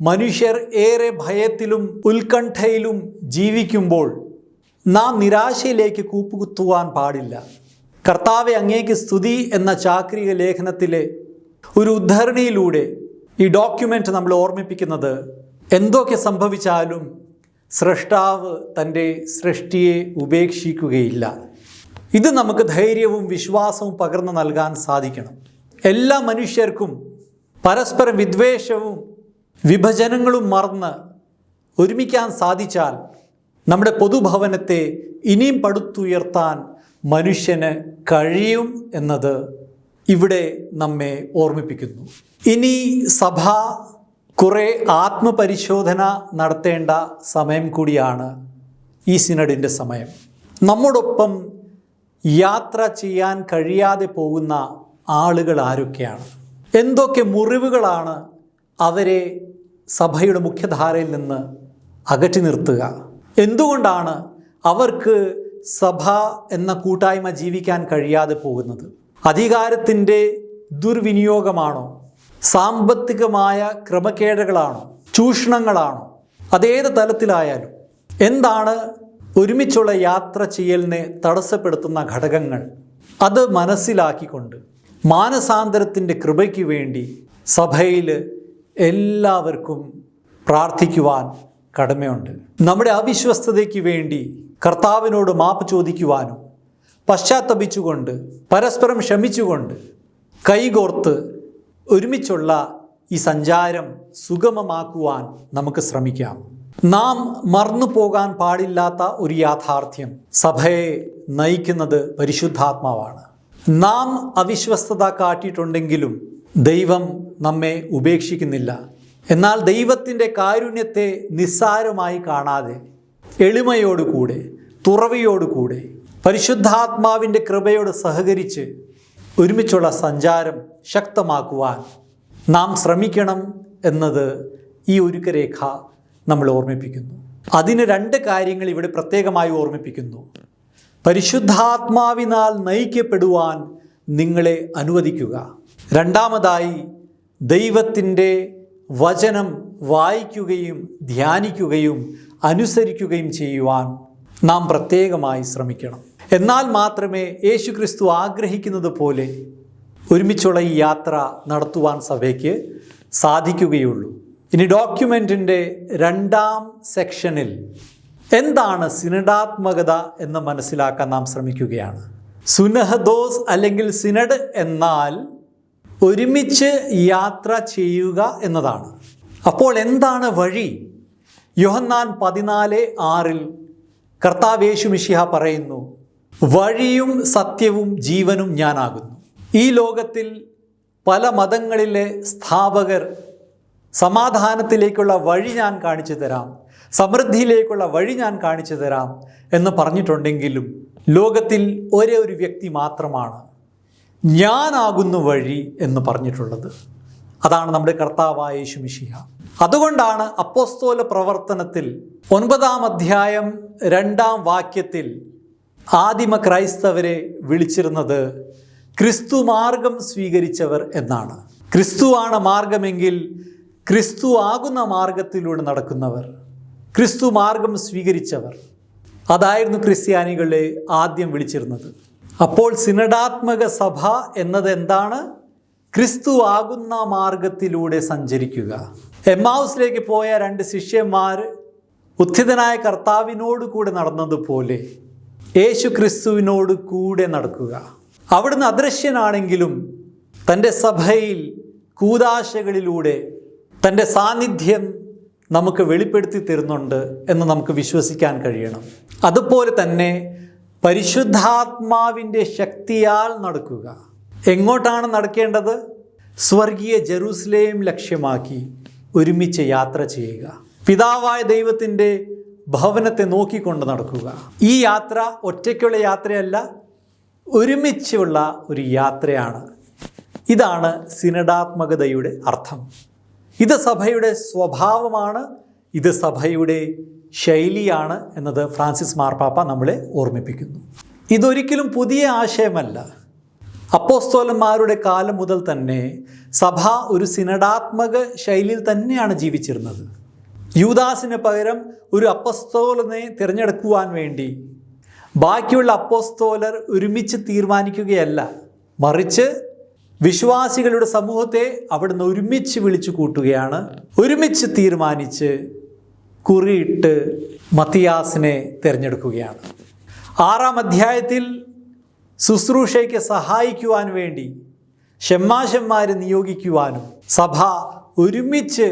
മനുഷ്യർ ഏറെ ഭയത്തിലും ഉത്കണ്ഠയിലും ജീവിക്കുമ്പോൾ നാം നിരാശയിലേക്ക് കൂപ്പുകുത്തുവാൻ പാടില്ല. കർത്താവെ അങ്ങേക്ക് സ്തുതി എന്ന ചാക്രിക ലേഖനത്തിലെ ഒരു ഉദ്ധരണിയിലൂടെ ഈ ഡോക്യുമെൻ്റ് നമ്മൾ ഓർമ്മിപ്പിക്കുന്നത് എന്തൊക്കെ സംഭവിച്ചാലും സ്രഷ്ടാവ് തൻ്റെ സൃഷ്ടിയെ ഉപേക്ഷിക്കുകയില്ല. ഇത് നമുക്ക് ധൈര്യവും വിശ്വാസവും പകർന്നു നൽകാൻ സാധിക്കണം. എല്ലാ മനുഷ്യർക്കും പരസ്പര വിദ്വേഷവും വിഭജനങ്ങളും മറന്ന് ഒരുമിക്കാൻ സാധിച്ചാൽ നമ്മുടെ പൊതുഭവനത്തെ ഇനിയും പടുത്തുയർത്താൻ മനുഷ്യന് കഴിയും എന്നത് ഇവിടെ നമ്മെ ഓർമ്മിപ്പിക്കുന്നു. ഇനി സഭ കുറേ ആത്മപരിശോധന നടത്തേണ്ട സമയം കൂടിയാണ് ഈ സിനഡിൻ്റെ സമയം. നമ്മോടൊപ്പം യാത്ര ചെയ്യാൻ കഴിയാതെ പോകുന്ന ആളുകൾ ആരൊക്കെയാണ്? എന്തൊക്കെ മുറിവുകളാണ് അവരെ സഭയുടെ മുഖ്യധാരയിൽ നിന്ന് അകറ്റി നിർത്തുക? എന്തുകൊണ്ടാണ് അവർക്ക് സഭ എന്ന കൂട്ടായ്മ ജീവിക്കാൻ കഴിയാതെ പോകുന്നത്? അധികാരത്തിൻ്റെ ദുർവിനിയോഗമാണോ? സാമ്പത്തികമായ ക്രമക്കേടുകളാണോ? ചൂഷണങ്ങളാണോ? അതേത് തലത്തിലായാലും എന്താണ് ഒരുമിച്ചുള്ള യാത്ര ചെയ്യലിനെ തടസ്സപ്പെടുത്തുന്ന ഘടകങ്ങൾ? അത് മനസ്സിലാക്കിക്കൊണ്ട് മാനസാന്തരത്തിൻ്റെ കൃപയ്ക്ക് വേണ്ടി സഭയിൽ എല്ലാവർക്കും പ്രാർത്ഥിക്കുവാൻ കടമയുണ്ട്. നമ്മുടെ അവിശ്വസ്തതയ്ക്ക് വേണ്ടി കർത്താവിനോട് മാപ്പ് ചോദിക്കുവാനും പശ്ചാത്തപിച്ചുകൊണ്ട് പരസ്പരം ക്ഷമിച്ചുകൊണ്ട് കൈകോർത്ത് ഒരുമിച്ചുള്ള ഈ സഞ്ചാരം സുഗമമാക്കുവാൻ നമുക്ക് ശ്രമിക്കാം. നാം മറന്നു പോകാൻ പാടില്ലാത്ത ഒരു യാഥാർത്ഥ്യം, സഭയെ നയിക്കുന്നത് പരിശുദ്ധാത്മാവാണ്. നാം അവിശ്വസ്തത കാട്ടിയിട്ടുണ്ടെങ്കിലും ദൈവം നമ്മെ ഉപേക്ഷിക്കുന്നില്ല. എന്നാൽ ദൈവത്തിൻ്റെ കാരുണ്യത്തെ നിസ്സാരമായി കാണാതെ എളിമയോടുകൂടെ, തുറവിയോടുകൂടെ, പരിശുദ്ധാത്മാവിൻ്റെ കൃപയോട് സഹകരിച്ച് ഒരുമിച്ചുള്ള സഞ്ചാരം ശക്തമാക്കുവാൻ നാം ശ്രമിക്കണം എന്നത് ഈ ഒരുക്കരേഖ നമ്മൾ ഓർമ്മിപ്പിക്കുന്നു. അതിന് 2 കാര്യങ്ങൾ ഇവിടെ പ്രത്യേകമായി ഓർമ്മിപ്പിക്കുന്നു. പരിശുദ്ധാത്മാവിനാൽ നയിക്കപ്പെടുവാൻ നിങ്ങളെ അനുവദിക്കുക. രണ്ടാമതായി, ദൈവത്തിൻ്റെ വചനം വായിക്കുകയും ധ്യാനിക്കുകയും അനുസരിക്കുകയും ചെയ്യുവാൻ നാം പ്രത്യേകമായി ശ്രമിക്കണം. എന്നാൽ മാത്രമേ യേശുക്രിസ്തു ആഗ്രഹിക്കുന്നത് പോലെ ഒരുമിച്ചുള്ള ഈ യാത്ര നടത്തുവാൻ സഭയ്ക്ക് സാധിക്കുകയുള്ളൂ. ഇനി ഡോക്യുമെൻറ്റിൻ്റെ 2ാം സെക്ഷനിൽ എന്താണ് സിനഡാത്മകത എന്ന് മനസ്സിലാക്കാൻ നാം ശ്രമിക്കുകയാണ്. സുനഹദോസ് അല്ലെങ്കിൽ സിനഡ് എന്നാൽ ഒരുമിച്ച് യാത്ര ചെയ്യുക എന്നതാണ്. അപ്പോൾ എന്താണ് വഴി? യോഹന്നാൻ 14:6 കർത്താവ് യേശു മിശിഹ പറയുന്നു, വഴിയും സത്യവും ജീവനും ഞാനാകുന്നു. ഈ ലോകത്തിൽ പല മതങ്ങളിലെ സ്ഥാപകർ സമാധാനത്തിലേക്കുള്ള വഴി ഞാൻ കാണിച്ചു തരാം, സമൃദ്ധിയിലേക്കുള്ള വഴി ഞാൻ കാണിച്ചു തരാം എന്ന് പറഞ്ഞിട്ടുണ്ടെങ്കിലും ലോകത്തിൽ ഒരേ ഒരു വ്യക്തി മാത്രമാണ് ഞാനാകുന്നു വഴി എന്ന് പറഞ്ഞിട്ടുള്ളത്. അതാണ് നമ്മുടെ കർത്താവായ യേശു മിശിഹ. അതുകൊണ്ടാണ് അപ്പോസ്തോല പ്രവർത്തനത്തിൽ 9-ാം അധ്യായം 2-ാം വാക്യത്തിൽ ആദിമ ക്രൈസ്തവരെ വിളിച്ചിരുന്നത് ക്രിസ്തു മാർഗം സ്വീകരിച്ചവർ എന്നാണ്. ക്രിസ്തുവാണ് മാർഗമെങ്കിൽ ക്രിസ്തു ആകുന്ന മാർഗത്തിലൂടെ നടക്കുന്നവർ, ക്രിസ്തു മാർഗം സ്വീകരിച്ചവർ, അതായിരുന്നു ക്രിസ്ത്യാനികളെ ആദ്യം വിളിച്ചിരുന്നത്. അപ്പോൾ സിനഡാത്മക സഭ എന്നത് എന്താണ്? ക്രിസ്തു ആകുന്ന മാർഗത്തിലൂടെ സഞ്ചരിക്കുക. എമ്മാവുസിലേക്ക് പോയ 2 ശിഷ്യന്മാർ ഉത്ഥിതനായ കർത്താവിനോട് കൂടെ നടന്നതുപോലെ യേശു ക്രിസ്തുവിനോട് കൂടെ നടക്കുക. അവിടുന്ന് അദൃശ്യനാണെങ്കിലും തൻ്റെ സഭയിൽ കൂദാശകളിലൂടെ തൻ്റെ സാന്നിധ്യം നമുക്ക് വെളിപ്പെടുത്തി തരുന്നുണ്ട് എന്ന് നമുക്ക് വിശ്വസിക്കാൻ കഴിയണം. അതുപോലെ തന്നെ പരിശുദ്ധാത്മാവിൻ്റെ ശക്തിയാൽ നടക്കുക. എങ്ങോട്ടാണ് നടക്കേണ്ടത്? സ്വർഗീയ ജെറൂസലേം ലക്ഷ്യമാക്കി ഒരുമിച്ച് യാത്ര ചെയ്യുക. പിതാവായ ദൈവത്തിൻ്റെ ഭവനത്തെ നോക്കിക്കൊണ്ട് നടക്കുക. ഈ യാത്ര ഒറ്റയ്ക്കുള്ള യാത്രയല്ല, ഒരുമിച്ചുള്ള ഒരു യാത്രയാണ്. ഇതാണ് സിനഡാത്മകതയുടെ അർത്ഥം. ഇത് സഭയുടെ സ്വഭാവമാണ്, ഇത് സഭയുടെ ശൈലിയാണ് എന്നത് ഫ്രാൻസിസ് മാർപ്പാപ്പ നമ്മളെ ഓർമ്മിപ്പിക്കുന്നു. ഇതൊരിക്കലും പുതിയ ആശയമല്ല. അപ്പോസ്തോലന്മാരുടെ കാലം മുതൽ തന്നെ സഭ ഒരു സിനഡാത്മക ശൈലിയിൽ തന്നെയാണ് ജീവിച്ചിരുന്നത്. യൂദാസിന് പകരം ഒരു അപ്പസ്തോലനെ തിരഞ്ഞെടുക്കുവാൻ വേണ്ടി ബാക്കിയുള്ള അപ്പോസ്തോലർ ഒരുമിച്ച് തീരുമാനിക്കുകയല്ല, മറിച്ച് വിശ്വാസികളുടെ സമൂഹത്തെ അവിടുന്ന് ഒരുമിച്ച് വിളിച്ചു കൂട്ടുകയാണ്. ഒരുമിച്ച് തീരുമാനിച്ച് കുറിയിട്ട് മത്തിയാസിനെ തിരഞ്ഞെടുക്കുകയാണ്. 6-ാം അധ്യായത്തിൽ ശുശ്രൂഷയ്ക്ക് സഹായിക്കുവാൻ വേണ്ടി ഷെമ്മാശന്മാരെ നിയോഗിക്കുവാനും സഭ ഒരുമിച്ച്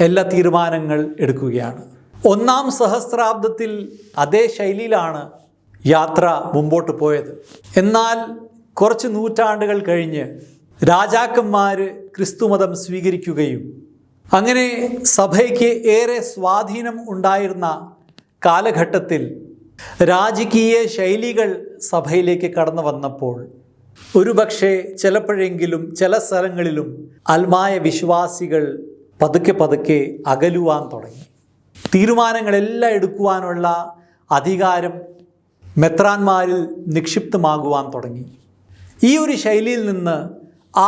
എല്ലാ തീരുമാനങ്ങൾ എടുക്കുകയാണ്. 1-ാം സഹസ്രാബ്ദത്തിൽ അതേ ശൈലിയിലാണ് യാത്ര മുമ്പോട്ട് പോയത്. എന്നാൽ കുറച്ച് നൂറ്റാണ്ടുകൾ കഴിഞ്ഞ് രാജാക്കന്മാർ ക്രിസ്തുമതം സ്വീകരിക്കുകയും അങ്ങനെ സഭയ്ക്ക് ഏറെ സ്വാധീനം ഉണ്ടായിരുന്ന കാലഘട്ടത്തിൽ രാജകീയ ശൈലികൾ സഭയിലേക്ക് കടന്നു വന്നപ്പോൾ ഒരുപക്ഷെ ചിലപ്പോഴെങ്കിലും ചില സ്ഥലങ്ങളിലും ആത്മായ വിശ്വാസികൾ പതുക്കെ അകലുവാൻ തുടങ്ങി. തീരുമാനങ്ങളെല്ലാം എടുക്കുവാനുള്ള അധികാരം മെത്രാന്മാരിൽ നിക്ഷിപ്തമാകുവാൻ തുടങ്ങി. ഈ ഒരു ശൈലിയിൽ നിന്ന്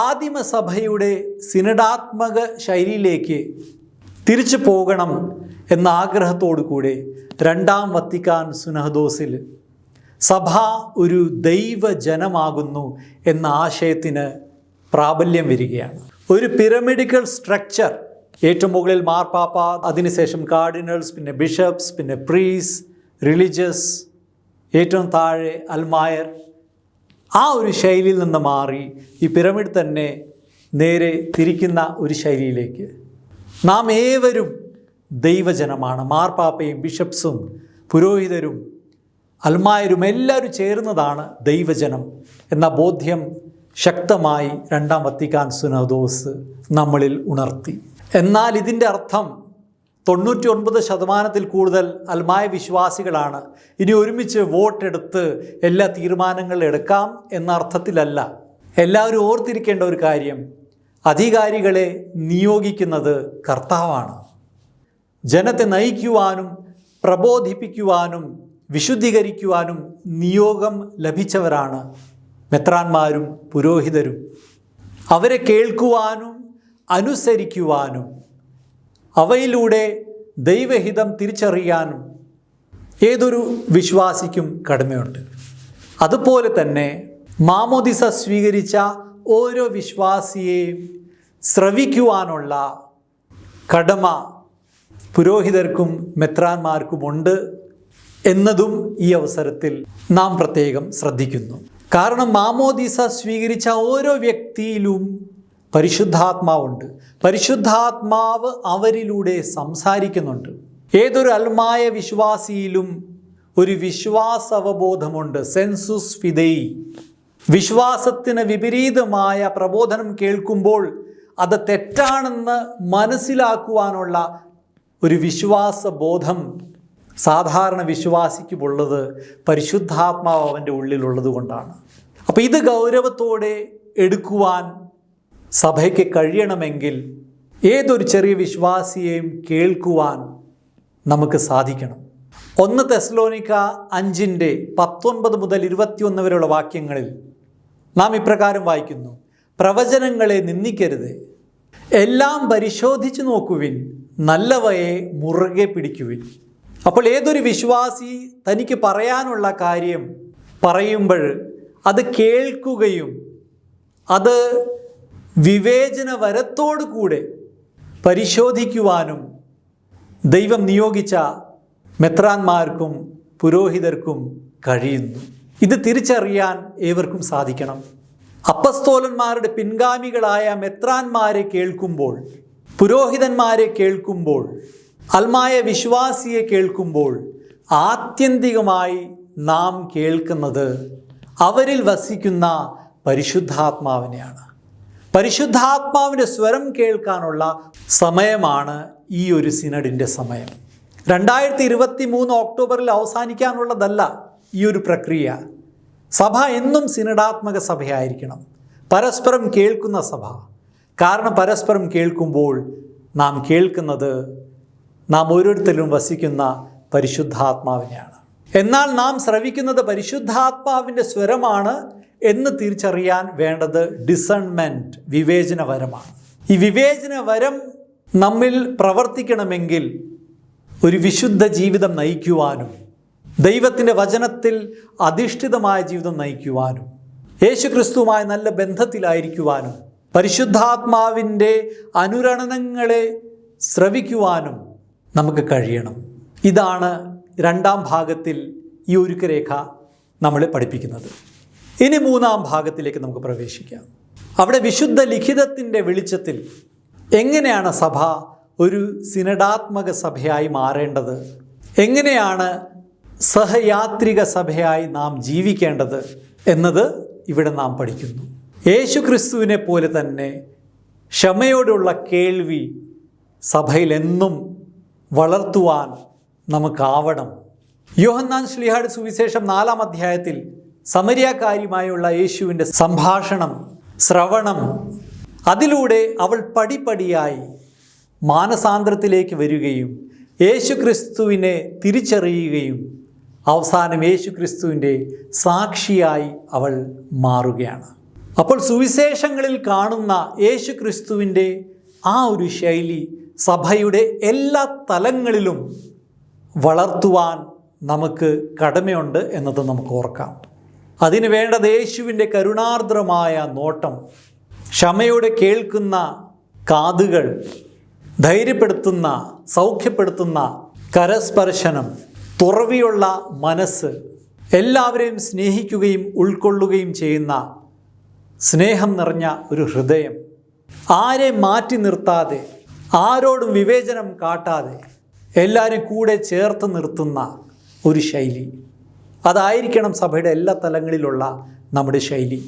ആദിമസഭയുടെ സിനഡാത്മക ശൈലിയിലേക്ക് തിരിച്ചു പോകണം എന്ന ആഗ്രഹത്തോടു കൂടെ 2-ാം വത്തിക്കാൻ സുനഹദോസിൽ സഭ ഒരു ദൈവജനമാകുന്നു എന്ന ആശയത്തിന് പ്രാബല്യം വരികയാണ്. ഒരു പിരമിഡിക്കൽ സ്ട്രക്ചർ, ഏറ്റവും മുകളിൽ മാർപ്പാപ്പ, അതിനുശേഷം കാർഡിനൽസ്, പിന്നെ ബിഷപ്സ്, പിന്നെ പ്രീസ്, റിലീജിയസ്, ഏറ്റവും താഴെ അൽമായർ. ആ ഒരു ശൈലിയിൽ നിന്ന് മാറി ഈ പിരമിഡ് തന്നെ നേരെ തിരിക്കുന്ന ഒരു ശൈലിയിലേക്ക് നാം ഏവരും ദൈവജനമാണ്. മാർപ്പാപ്പയും ബിഷപ്സും പുരോഹിതരും അൽമായരും എല്ലാവരും ചേർന്നതാണ് ദൈവജനം എന്ന ബോധ്യം ശക്തമായി രണ്ടാം വത്തിക്കാൻ സുനോദോസ് നമ്മളിൽ ഉണർത്തി. എന്നാൽ ഇതിൻ്റെ അർത്ഥം 99% കൂടുതൽ അൽമായ വിശ്വാസികളാണ്, ഇനി ഒരുമിച്ച് വോട്ടെടുത്ത് എല്ലാ തീരുമാനങ്ങളും എടുക്കാം എന്ന അർത്ഥത്തിലല്ല. എല്ലാവരും ഓർത്തിരിക്കേണ്ട ഒരു കാര്യം, അധികാരികളെ നിയോഗിക്കുന്നത് കർത്താവാണ്. ജനത്തെ നയിക്കുവാനും പ്രബോധിപ്പിക്കുവാനും വിശുദ്ധീകരിക്കുവാനും നിയോഗം ലഭിച്ചവരാണ് മെത്രാന്മാരും പുരോഹിതരും. അവരെ കേൾക്കുവാനും അനുസരിക്കുവാനും അവയിലൂടെ ദൈവഹിതം തിരിച്ചറിയാനും ഏതൊരു വിശ്വാസിക്കും കടമയുണ്ട്. അതുപോലെ തന്നെ മാമോദിസ സ്വീകരിച്ച ഓരോ വിശ്വാസിയെയും ശ്രവിക്കുവാനുള്ള കടമ പുരോഹിതർക്കും മെത്രാന്മാർക്കുമുണ്ട് എന്നതും ഈ അവസരത്തിൽ നാം പ്രത്യേകം ശ്രദ്ധിക്കുന്നു. കാരണം മാമോദിസ സ്വീകരിച്ച ഓരോ വ്യക്തിയിലും പരിശുദ്ധാത്മാവുണ്ട്. പരിശുദ്ധാത്മാവ് അവരിലൂടെ സംസാരിക്കുന്നുണ്ട്. ഏതൊരു അൽമായ വിശ്വാസിയിലും ഒരു വിശ്വാസവബോധമുണ്ട്, സെൻസുസ് ഫിദെയി. വിശ്വാസത്തിന് വിപരീതമായ പ്രബോധനം കേൾക്കുമ്പോൾ അത് തെറ്റാണെന്ന് മനസ്സിലാക്കുവാനുള്ള ഒരു വിശ്വാസബോധം സാധാരണ വിശ്വാസിക്കുമുള്ളത് പരിശുദ്ധാത്മാവ് അവൻ്റെ ഉള്ളിലുള്ളത് കൊണ്ടാണ്. അപ്പോൾ ഇത് ഗൗരവത്തോടെ എടുക്കുവാൻ സഭയ്ക്ക് കഴിയണമെങ്കിൽ ഏതൊരു ചെറിയ വിശ്വാസിയെയും കേൾക്കുവാൻ നമുക്ക് സാധിക്കണം. 1 തെസ്സലോനിക്ക 5:19 മുതൽ 21 വരെയുള്ള വാക്യങ്ങളിൽ നാം ഇപ്രകാരം വായിക്കുന്നു: പ്രവചനങ്ങളെ നിന്ദിക്കരുത്, എല്ലാം പരിശോധിച്ചു നോക്കുവിൻ, നല്ലവയെ മുറുകെ പിടിക്കുവിൻ. അപ്പോൾ ഏതൊരു വിശ്വാസി തനിക്ക് പറയാനുള്ള കാര്യം പറയുമ്പോൾ അത് കേൾക്കുകയും അത് വിവേചനവരത്തോടു കൂടെ പരിശോധിക്കുവാനും ദൈവം നിയോഗിച്ച മെത്രാന്മാർക്കും പുരോഹിതർക്കും കഴിയുന്നു. ഇത് തിരിച്ചറിയാൻ ഏവർക്കും സാധിക്കണം. അപ്പസ്തോലന്മാരുടെ പിൻഗാമികളായ മെത്രാന്മാരെ കേൾക്കുമ്പോൾ, പുരോഹിതന്മാരെ കേൾക്കുമ്പോൾ, അൽമായ വിശ്വാസിയെ കേൾക്കുമ്പോൾ ആത്യന്തികമായി നാം കേൾക്കുന്നത് അവരിൽ വസിക്കുന്ന പരിശുദ്ധാത്മാവിനെയാണ്. പരിശുദ്ധാത്മാവിൻ്റെ സ്വരം കേൾക്കാനുള്ള സമയമാണ് ഈ ഒരു സിനഡിൻ്റെ സമയം. 2023 ഒക്ടോബറിൽ അവസാനിക്കാനുള്ളതല്ല ഈ ഒരു പ്രക്രിയ. സഭ എന്നും സിനഡാത്മക സഭയായിരിക്കണം, പരസ്പരം കേൾക്കുന്ന സഭ. കാരണം പരസ്പരം കേൾക്കുമ്പോൾ നാം കേൾക്കുന്നത് നാം ഓരോരുത്തരും വസിക്കുന്ന പരിശുദ്ധാത്മാവിനെയാണ്. എന്നാൽ നാം ശ്രവിക്കുന്നത് പരിശുദ്ധാത്മാവിൻ്റെ സ്വരമാണ് എന്ന് തിരിച്ചറിയാൻ വേണ്ടത് ഡിസൺമെൻറ്റ്, വിവേചനവരമാണ്. ഈ വിവേചനവരം നമ്മിൽ പ്രവർത്തിക്കണമെങ്കിൽ ഒരു വിശുദ്ധ ജീവിതം നയിക്കുവാനും ദൈവത്തിൻ്റെ വചനത്തിൽ അധിഷ്ഠിതമായ ജീവിതം നയിക്കുവാനും യേശുക്രിസ്തുവുമായി നല്ല ബന്ധത്തിലായിരിക്കുവാനും പരിശുദ്ധാത്മാവിൻ്റെ അനുരണനങ്ങളെ ശ്രവിക്കുവാനും നമുക്ക് കഴിയണം. ഇതാണ് 2ാം ഭാഗത്തിൽ ഈ ഒരുക്കരേഖ നമ്മളെ പഠിപ്പിക്കുന്നത്. ഇനി 3ാം ഭാഗത്തിലേക്ക് നമുക്ക് പ്രവേശിക്കാം. അവിടെ വിശുദ്ധ ലിഖിതത്തിൻ്റെ വെളിച്ചത്തിൽ എങ്ങനെയാണ് സഭ ഒരു സിനഡാത്മക സഭയായി മാറേണ്ടത്, എങ്ങനെയാണ് സഹയാത്രിക സഭയായി നാം ജീവിക്കേണ്ടത് എന്നത് ഇവിടെ നാം പഠിക്കുന്നു. യേശുക്രിസ്തുവിനെ പോലെ തന്നെ ക്ഷമയോടുള്ള കേൾവി സഭയിൽ എന്നും വളർത്തുവാൻ നമുക്കാവണം. യോഹന്നാൻ ശ്ലീഹായുടെ സുവിശേഷം 4-ാം അധ്യായത്തിൽ സമരിയാക്കാരിയുമായുള്ള യേശുവിൻ്റെ സംഭാഷണം, ശ്രവണം, അതിലൂടെ അവൾ പടിപടിയായി മാനസാന്തരത്തിലേക്ക് വരികയും യേശുക്രിസ്തുവിനെ തിരിച്ചറിയുകയും അവസാനം യേശുക്രിസ്തുവിൻ്റെ സാക്ഷിയായി അവൾ മാറുകയാണ്. അപ്പോൾ സുവിശേഷങ്ങളിൽ കാണുന്ന യേശുക്രിസ്തുവിൻ്റെ ആ ഒരു ശൈലി സഭയുടെ എല്ലാ തലങ്ങളിലും വളർത്തുവാൻ നമുക്ക് കടമയുണ്ട് എന്നത് നമുക്ക് ഓർക്കാം. അതിന് വേണ്ടത് യേശുവിൻ്റെ കരുണാർദ്രമായ നോട്ടം, ക്ഷമയോടെ കേൾക്കുന്ന കാതുകൾ, ധൈര്യപ്പെടുത്തുന്ന, സൗഖ്യപ്പെടുത്തുന്ന കരസ്പർശനം, തുറവിയുള്ള മനസ്സ്, എല്ലാവരെയും സ്നേഹിക്കുകയും ഉൾക്കൊള്ളുകയും ചെയ്യുന്ന സ്നേഹം നിറഞ്ഞ ഒരു ഹൃദയം, ആരെ മാറ്റി നിർത്താതെ, ആരോടും വിവേചനം കാട്ടാതെ, എല്ലാവരും കൂടെ ചേർത്ത് നിർത്തുന്ന ഒരു ശൈലി. അതായിരിക്കണം സഭയുടെ എല്ലാ തലങ്ങളിലുള്ള നമ്മുടെ ശൈലി.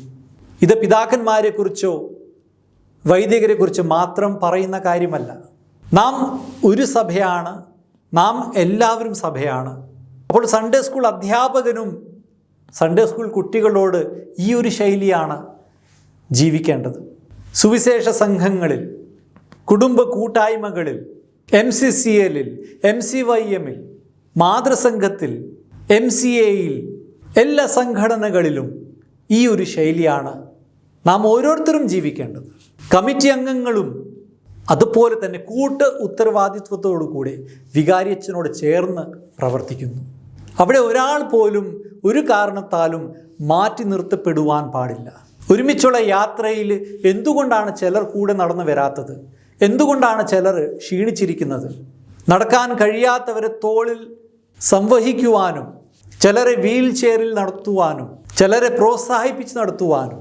ഇത് പിതാക്കന്മാരെക്കുറിച്ചോ വൈദികരെക്കുറിച്ചോ മാത്രം പറയുന്ന കാര്യമല്ല. നാം ഒരു സഭയാണ്, നാം എല്ലാവരും സഭയാണ്. അപ്പോൾ സൺഡേ സ്കൂൾ അധ്യാപകനും സൺഡേ സ്കൂൾ കുട്ടികളോട് ഈ ഒരു ശൈലിയാണ് ജീവിക്കേണ്ടത്. സുവിശേഷ സംഘങ്ങളിൽ, കുടുംബ കൂട്ടായ്മകളിൽ, MCCL-ൽ, MCYM-ൽ, മാതൃസംഘത്തിൽ, MCA-യിൽ, എല്ലാ സംഘടനകളിലും ഈ ഒരു ശൈലിയാണ് നാം ഓരോരുത്തരും ജീവിക്കേണ്ടത്. കമ്മിറ്റി അംഗങ്ങളും അതുപോലെ തന്നെ കൂട്ട് ഉത്തരവാദിത്വത്തോടു കൂടെ വികാരിയച്ഛനോട് ചേർന്ന് പ്രവർത്തിക്കുന്നു. അവിടെ ഒരാൾ പോലും ഒരു കാരണത്താലും മാറ്റി നിർത്തപ്പെടുവാൻ പാടില്ല. ഒരുമിച്ചുള്ള യാത്രയിൽ എന്തുകൊണ്ടാണ് ചിലർ കൂടെ നടന്നു വരാത്തത്? എന്തുകൊണ്ടാണ് ചിലർ ക്ഷീണിച്ചിരിക്കുന്നത്? നടക്കാൻ കഴിയാത്തവരെ തോളിൽ സംവഹിക്കുവാനും, ചിലരെ വീൽ ചെയറിൽ നടത്തുവാനും, ചിലരെ പ്രോത്സാഹിപ്പിച്ച് നടത്തുവാനും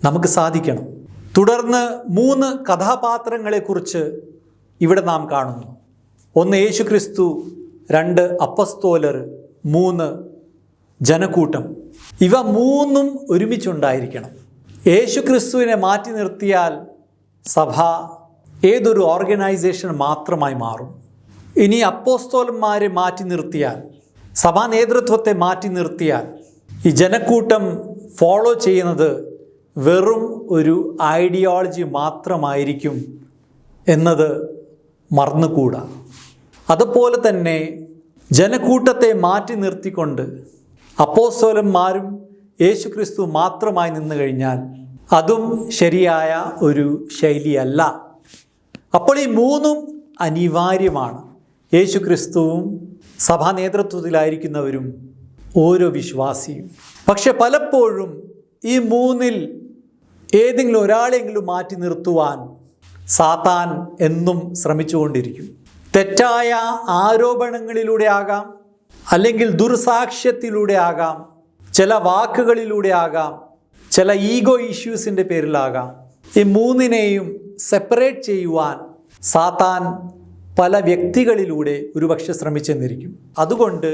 നമുക്ക് സാധിക്കണം. തുടർന്ന് 3 കഥാപാത്രങ്ങളെക്കുറിച്ച് ഇവിടെ നാം കാണുന്നു. 1 യേശുക്രിസ്തു, 2 അപ്പസ്തോലർ, 3 ജനക്കൂട്ടം. ഇവ 3ഉം ഒരുമിച്ചുണ്ടായിരിക്കണം. യേശുക്രിസ്തുവിനെ മാറ്റി നിർത്തിയാൽ സഭ ഏതൊരു ഓർഗനൈസേഷൻ മാത്രമായി മാറും. ഇനി അപ്പോസ്തോലന്മാരെ മാറ്റി നിർത്തിയാൽ, സഭാ നേതൃത്വത്തെ മാറ്റി നിർത്തിയാൽ, ഈ ജനക്കൂട്ടം ഫോളോ ചെയ്യുന്നത് വെറും ഒരു ഐഡിയോളജി മാത്രമായിരിക്കും എന്നത് മറന്നുകൂടാ. അതുപോലെ തന്നെ ജനക്കൂട്ടത്തെ മാറ്റി നിർത്തിക്കൊണ്ട് അപ്പോസ്തലന്മാരും യേശുക്രിസ്തു മാത്രമായി നിന്നു കഴിഞ്ഞാൽ അതും ശരിയായ ഒരു ശൈലിയല്ല. അപ്പോൾ ഈ 3ഉം അനിവാര്യമാണ്. യേശുക്രിസ്തുവും സഭാ നേതൃത്വത്തിലായിരിക്കുന്നവരും ഓരോ വിശ്വാസിയും. പക്ഷെ പലപ്പോഴും ഈ 3ൽ ഏതെങ്കിലും ഒരാളെങ്കിലും മാറ്റി നിർത്തുവാൻ സാത്താൻ എന്നും ശ്രമിച്ചുകൊണ്ടിരിക്കും. തെറ്റായ ആരോപണങ്ങളിലൂടെ ആകാം, അല്ലെങ്കിൽ ദുർസാക്ഷ്യത്തിലൂടെ ആകാം, ചില വാക്കുകളിലൂടെ ആകാം, ചില ഈഗോ ഇഷ്യൂസിൻ്റെ പേരിലാകാം. ഈ 3നെയും സെപ്പറേറ്റ് ചെയ്യുവാൻ സാത്താൻ പല വ്യക്തികളിലൂടെ ഒരുപക്ഷെ ശ്രമിച്ചെന്നിരിക്കും. അതുകൊണ്ട്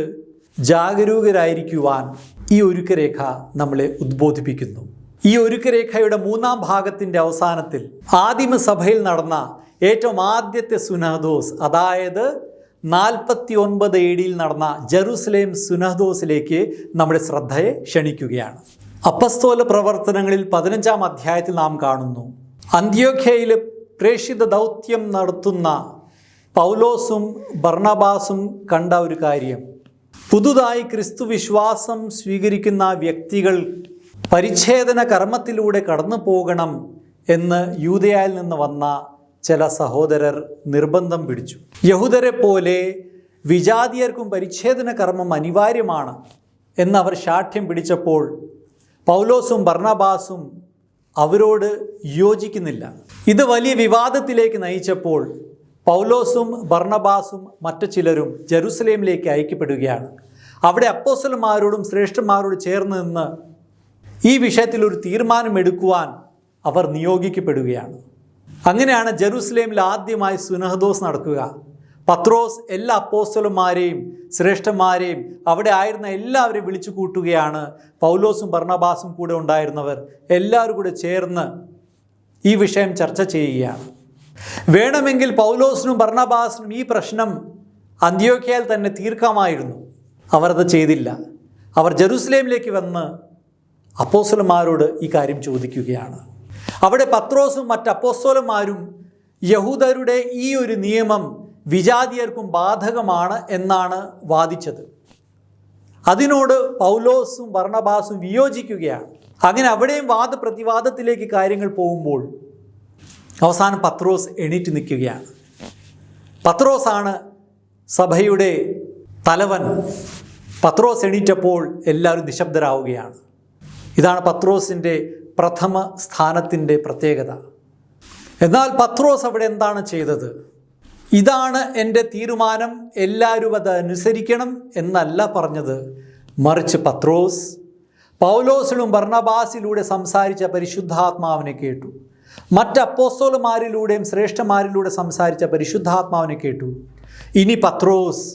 ജാഗരൂകരായിരിക്കുവാൻ ഈ ഒരുക്കരേഖ നമ്മളെ ഉദ്ബോധിപ്പിക്കുന്നു. ഈ ഒരുക്കരേഖയുടെ 3ാം ഭാഗത്തിൻ്റെ അവസാനത്തിൽ ആദിമസഭയിൽ നടന്ന ഏറ്റവും ആദ്യത്തെ സുനഹദോസ്, അതായത് 49 AD നടന്ന ജെറുസലേം സുനഹദോസിലേക്ക് നമ്മുടെ ശ്രദ്ധയെ ക്ഷണിക്കുകയാണ്. അപ്പസ്തോല പ്രവർത്തനങ്ങളിൽ 15-ാം അധ്യായത്തിൽ നാം കാണുന്നു, അന്ത്യോഖ്യയിൽ പ്രേക്ഷിത ദൗത്യം നടത്തുന്ന പൗലോസും ബർണബാസും കണ്ട ഒരു കാര്യം, പുതുതായി ക്രിസ്തു വിശ്വാസം സ്വീകരിക്കുന്ന വ്യക്തികൾ പരിച്ഛേദന കർമ്മത്തിലൂടെ കടന്നു പോകണം എന്ന് യൂദയായിൽ നിന്ന് വന്ന ചില സഹോദരർ നിർബന്ധം പിടിച്ചു. യഹൂദരെ പോലെ വിജാതിയർക്കും പരിച്ഛേദന കർമ്മം അനിവാര്യമാണ് എന്നവർ ശാഠ്യം പിടിച്ചപ്പോൾ പൗലോസും ബർണബാസും അവരോട് യോജിക്കുന്നില്ല. ഇത് വലിയ വിവാദത്തിലേക്ക് നയിച്ചപ്പോൾ പൗലോസും ബർണബാസും മറ്റു ചിലരും ജെറുസലേമിലേക്ക് അയക്കപ്പെടുകയാണ്. അവിടെ അപ്പോസ്തലന്മാരോടും ശ്രേഷ്ഠന്മാരോട് ചേർന്ന് നിന്ന് ഈ വിഷയത്തിൽ ഒരു തീരുമാനമെടുക്കുവാൻ അവർ നിയോഗിക്കപ്പെടുകയാണ്. അങ്ങനെയാണ് ജെറുസലേമിൽ ആദ്യമായി സുനഹദോസ് നടക്കുക. പത്രോസ് എല്ലാ അപ്പോസ്തലന്മാരെയും ശ്രേഷ്ഠന്മാരെയും അവിടെ ആയിരുന്ന എല്ലാവരെയും വിളിച്ചു കൂട്ടുകയാണ്. പൗലോസും ബർണബാസും കൂടെ ഉണ്ടായിരുന്നവർ എല്ലാവരും കൂടെ ചേർന്ന് ഈ വിഷയം ചർച്ച ചെയ്യുകയാണ്. വേണമെങ്കിൽ പൗലോസിനും ബർണബാസിനും ഈ പ്രശ്നം അന്ത്യോഖ്യയിൽ തന്നെ തീർക്കാമായിരുന്നു. അവർ അത് ചെയ്തില്ല. അവർ ജെറുസലേമിലേക്ക് വന്ന് അപ്പോസ്തലന്മാരോട് ഈ കാര്യം ചോദിക്കുകയാണ്. അവിടെ പത്രോസും മറ്റ് അപ്പോസ്തലന്മാരും യഹൂദരുടെ ഈ ഒരു നിയമം വിജാതിയർക്കും ബാധകമാണ് എന്നാണ് വാദിച്ചത്. അതിനോട് പൗലോസും ബർണബാസും വിയോജിക്കുകയാണ്. അങ്ങനെ അവിടെയും വാദപ്രതിവാദത്തിലേക്ക് കാര്യങ്ങൾ പോകുമ്പോൾ അവസാനം പത്രോസ് എണീറ്റ് നിൽക്കുകയാണ്. പത്രോസാണ് സഭയുടെ തലവൻ. പത്രോസ് എണീറ്റപ്പോൾ എല്ലാവരും നിശബ്ദരാവുകയാണ്. ഇതാണ് പത്രോസിൻ്റെ പ്രഥമ സ്ഥാനത്തിൻ്റെ പ്രത്യേകത. എന്നാൽ പത്രോസ് അവിടെ എന്താണ് ചെയ്തത്? ഇതാണ് എൻ്റെ തീരുമാനം, എല്ലാവരും അത് അനുസരിക്കണം എന്നല്ല പറഞ്ഞത്. മറിച്ച് പത്രോസ് പൗലോസിലും ബർണബാസിലൂടെ സംസാരിച്ച പരിശുദ്ധാത്മാവിനെ കേട്ടു. മറ്റ് അപ്പോസ്തലന്മാരിലൂടെയും ശ്രേഷ്ഠന്മാരിലൂടെ സംസാരിച്ച പരിശുദ്ധാത്മാവിനെ കേട്ടു. ഇനി പത്രോസ്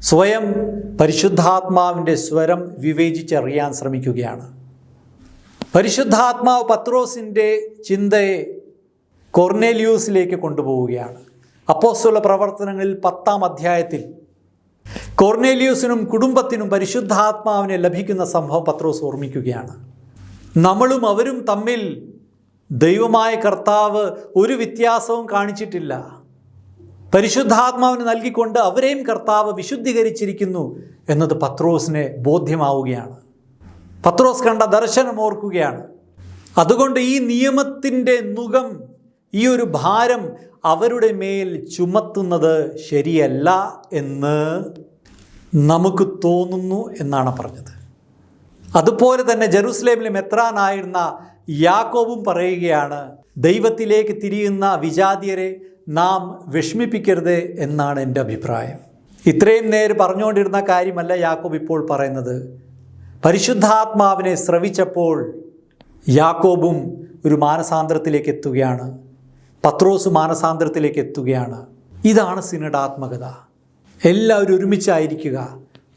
സ്വയം പരിശുദ്ധാത്മാവിൻ്റെ സ്വരം വിവേചിച്ചറിയാൻ ശ്രമിക്കുകയാണ്. പരിശുദ്ധാത്മാവ് പത്രോസിൻ്റെ ചിന്തയെ കൊർന്നേലിയൂസിലേക്ക് കൊണ്ടുപോവുകയാണ്. അപ്പോസ്തല പ്രവർത്തനങ്ങളിൽ 10-ാം അധ്യായത്തിൽ കൊർന്നേലിയൂസിനും കുടുംബത്തിനും പരിശുദ്ധാത്മാവിനെ ലഭിക്കുന്ന സംഭവം പത്രോസ് ഓർമ്മിക്കുകയാണ്. നമ്മളും അവരും തമ്മിൽ ദൈവമായ കർത്താവ് ഒരു വ്യത്യാസവും കാണിച്ചിട്ടില്ല. പരിശുദ്ധാത്മാവിനെ നൽകിക്കൊണ്ട് അവരെയും കർത്താവ് വിശുദ്ധീകരിച്ചിരിക്കുന്നു എന്നത് പത്രോസിനെ ബോധ്യമാവുകയാണ്. പത്രോസ് കണ്ട ദർശനം ഓർക്കുകയാണ്. അതുകൊണ്ട് ഈ നിയമത്തിൻ്റെ നുകം, ഈ ഒരു ഭാരം അവരുടെ മേൽ ചുമത്തുന്നത് ശരിയല്ല എന്ന് നമുക്ക് തോന്നുന്നു എന്നാണ് പറഞ്ഞത്. അതുപോലെ തന്നെ ജെറുസലേമിലെ മെത്രാനായിരുന്ന യാക്കോബും പറയുകയാണ്, ദൈവത്തിലേക്ക് തിരിയുന്ന വിജാതിയരെ നാം വിഷമിപ്പിക്കരുത് എന്നാണ് എൻ്റെ അഭിപ്രായം. ഇത്രയും നേരം പറഞ്ഞുകൊണ്ടിരുന്ന കാര്യമല്ല യാക്കോബ് ഇപ്പോൾ പറയുന്നത്. പരിശുദ്ധാത്മാവിനെ ശ്രവിച്ചപ്പോൾ യാക്കോബും ഒരു മാനസാന്തരത്തിലേക്ക് എത്തുകയാണ്. പത്രോസ് മാനസാന്തരത്തിലേക്ക് എത്തുകയാണ്. ഇതാണ് സിനഡാത്മകത. എല്ലാവരും ഒരുമിച്ചായിരിക്കുക,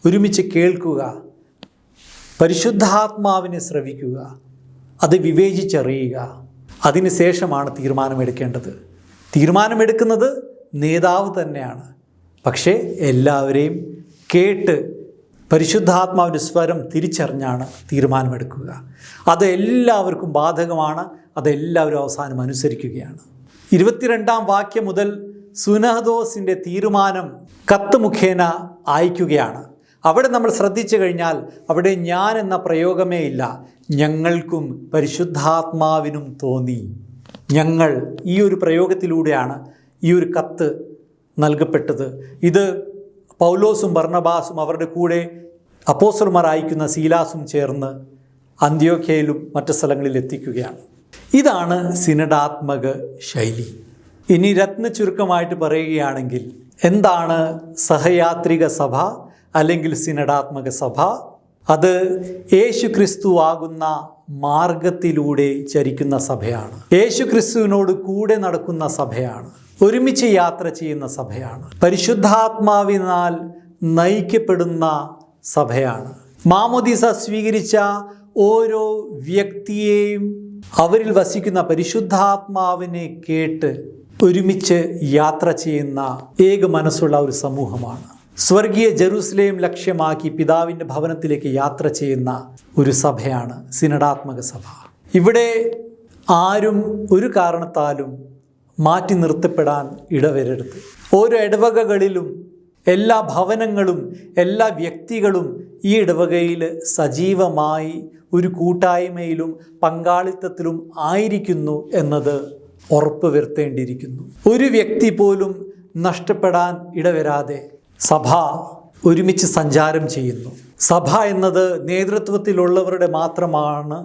ഒരുമിച്ച് കേൾക്കുക, പരിശുദ്ധാത്മാവിനെ ശ്രവിക്കുക, അത് വിവേചിച്ചറിയുക. അതിന് ശേഷമാണ് തീരുമാനമെടുക്കേണ്ടത്. തീരുമാനമെടുക്കുന്നത് നേതാവ് തന്നെയാണ്. പക്ഷേ എല്ലാവരെയും കേട്ട് പരിശുദ്ധാത്മാവിൻ്റെ സ്വരം തിരിച്ചറിഞ്ഞാണ് തീരുമാനമെടുക്കുക. അത് എല്ലാവർക്കും ബാധകമാണ്. അതെല്ലാവരും അവസാനം അനുസരിക്കുകയാണ്. 22-ാം വാക്യം മുതൽ സുനഹദോസിൻ്റെ തീരുമാനം കത്ത് മുഖേന അയക്കുകയാണ്. അവിടെ നമ്മൾ ശ്രദ്ധിച്ചു കഴിഞ്ഞാൽ അവിടെ ഞാൻ എന്ന പ്രയോഗമേ ഇല്ല. ഞങ്ങൾക്കും പരിശുദ്ധാത്മാവിനും തോന്നി. ഞങ്ങൾ, ഈ ഒരു പ്രയോഗത്തിലൂടെയാണ് ഈ ഒരു കത്ത് നൽകപ്പെട്ടത്. ഇത് പൗലോസും ബർണബാസും അവരുടെ കൂടെ അപ്പോസ്തലന്മാർ അയക്കുന്ന സീലാസും ചേർന്ന് അന്ത്യോഖ്യയിലും മറ്റു സ്ഥലങ്ങളിൽ എത്തിക്കുകയാണ്. ഇതാണ് സിനഡാത്മക ശൈലി. ഇനി രത്ന ചുരുക്കമായിട്ട് പറയുകയാണെങ്കിൽ എന്താണ് സഹയാത്രിക സഭ അല്ലെങ്കിൽ സിനഡാത്മക സഭ? അത് യേശു ക്രിസ്തു ആകുന്ന മാർഗത്തിലൂടെ ചരിക്കുന്ന സഭയാണ്. യേശു ക്രിസ്തുവിനോട് കൂടെ നടക്കുന്ന സഭയാണ്. ഒരുമിച്ച് യാത്ര ചെയ്യുന്ന സഭയാണ്. പരിശുദ്ധാത്മാവിനാൽ നയിക്കപ്പെടുന്ന സഭയാണ്. മാമോദീസ സ്വീകരിച്ച ഓരോ വ്യക്തിയെയും അവരിൽ വസിക്കുന്ന പരിശുദ്ധാത്മാവിനെ കേട്ട് ഒരുമിച്ച് യാത്ര ചെയ്യുന്ന ഏക മനസ്സുള്ള ഒരു സമൂഹമാണ്. സ്വർഗീയ ജെറുസലേം ലക്ഷ്യമാക്കി പിതാവിൻ്റെ ഭവനത്തിലേക്ക് യാത്ര ചെയ്യുന്ന ഒരു സഭയാണ് സിനഡാത്മക സഭ. ഇവിടെ ആരും ഒരു കാരണത്താലും മാറ്റി നിർത്തപ്പെടാൻ ഇടവരരുത്. ഓരോ ഇടവകകളിലും എല്ലാ ഭവനങ്ങളും എല്ലാ വ്യക്തികളും ഈ ഇടവകയിൽ സജീവമായി ഒരു കൂട്ടായ്മയിലും പങ്കാളിത്തത്തിലും ആയിരിക്കുന്നു എന്നത് ഉറപ്പ് വരുത്തേണ്ടിയിരിക്കുന്നു. ഒരു വ്യക്തി പോലും നഷ്ടപ്പെടാൻ ഇടവരാതെ സഭ ഒരുമിച്ച് സഞ്ചാരം ചെയ്യുന്നു. സഭ എന്നത് നേതൃത്വത്തിലുള്ളവരുടെ മാത്രമാണ്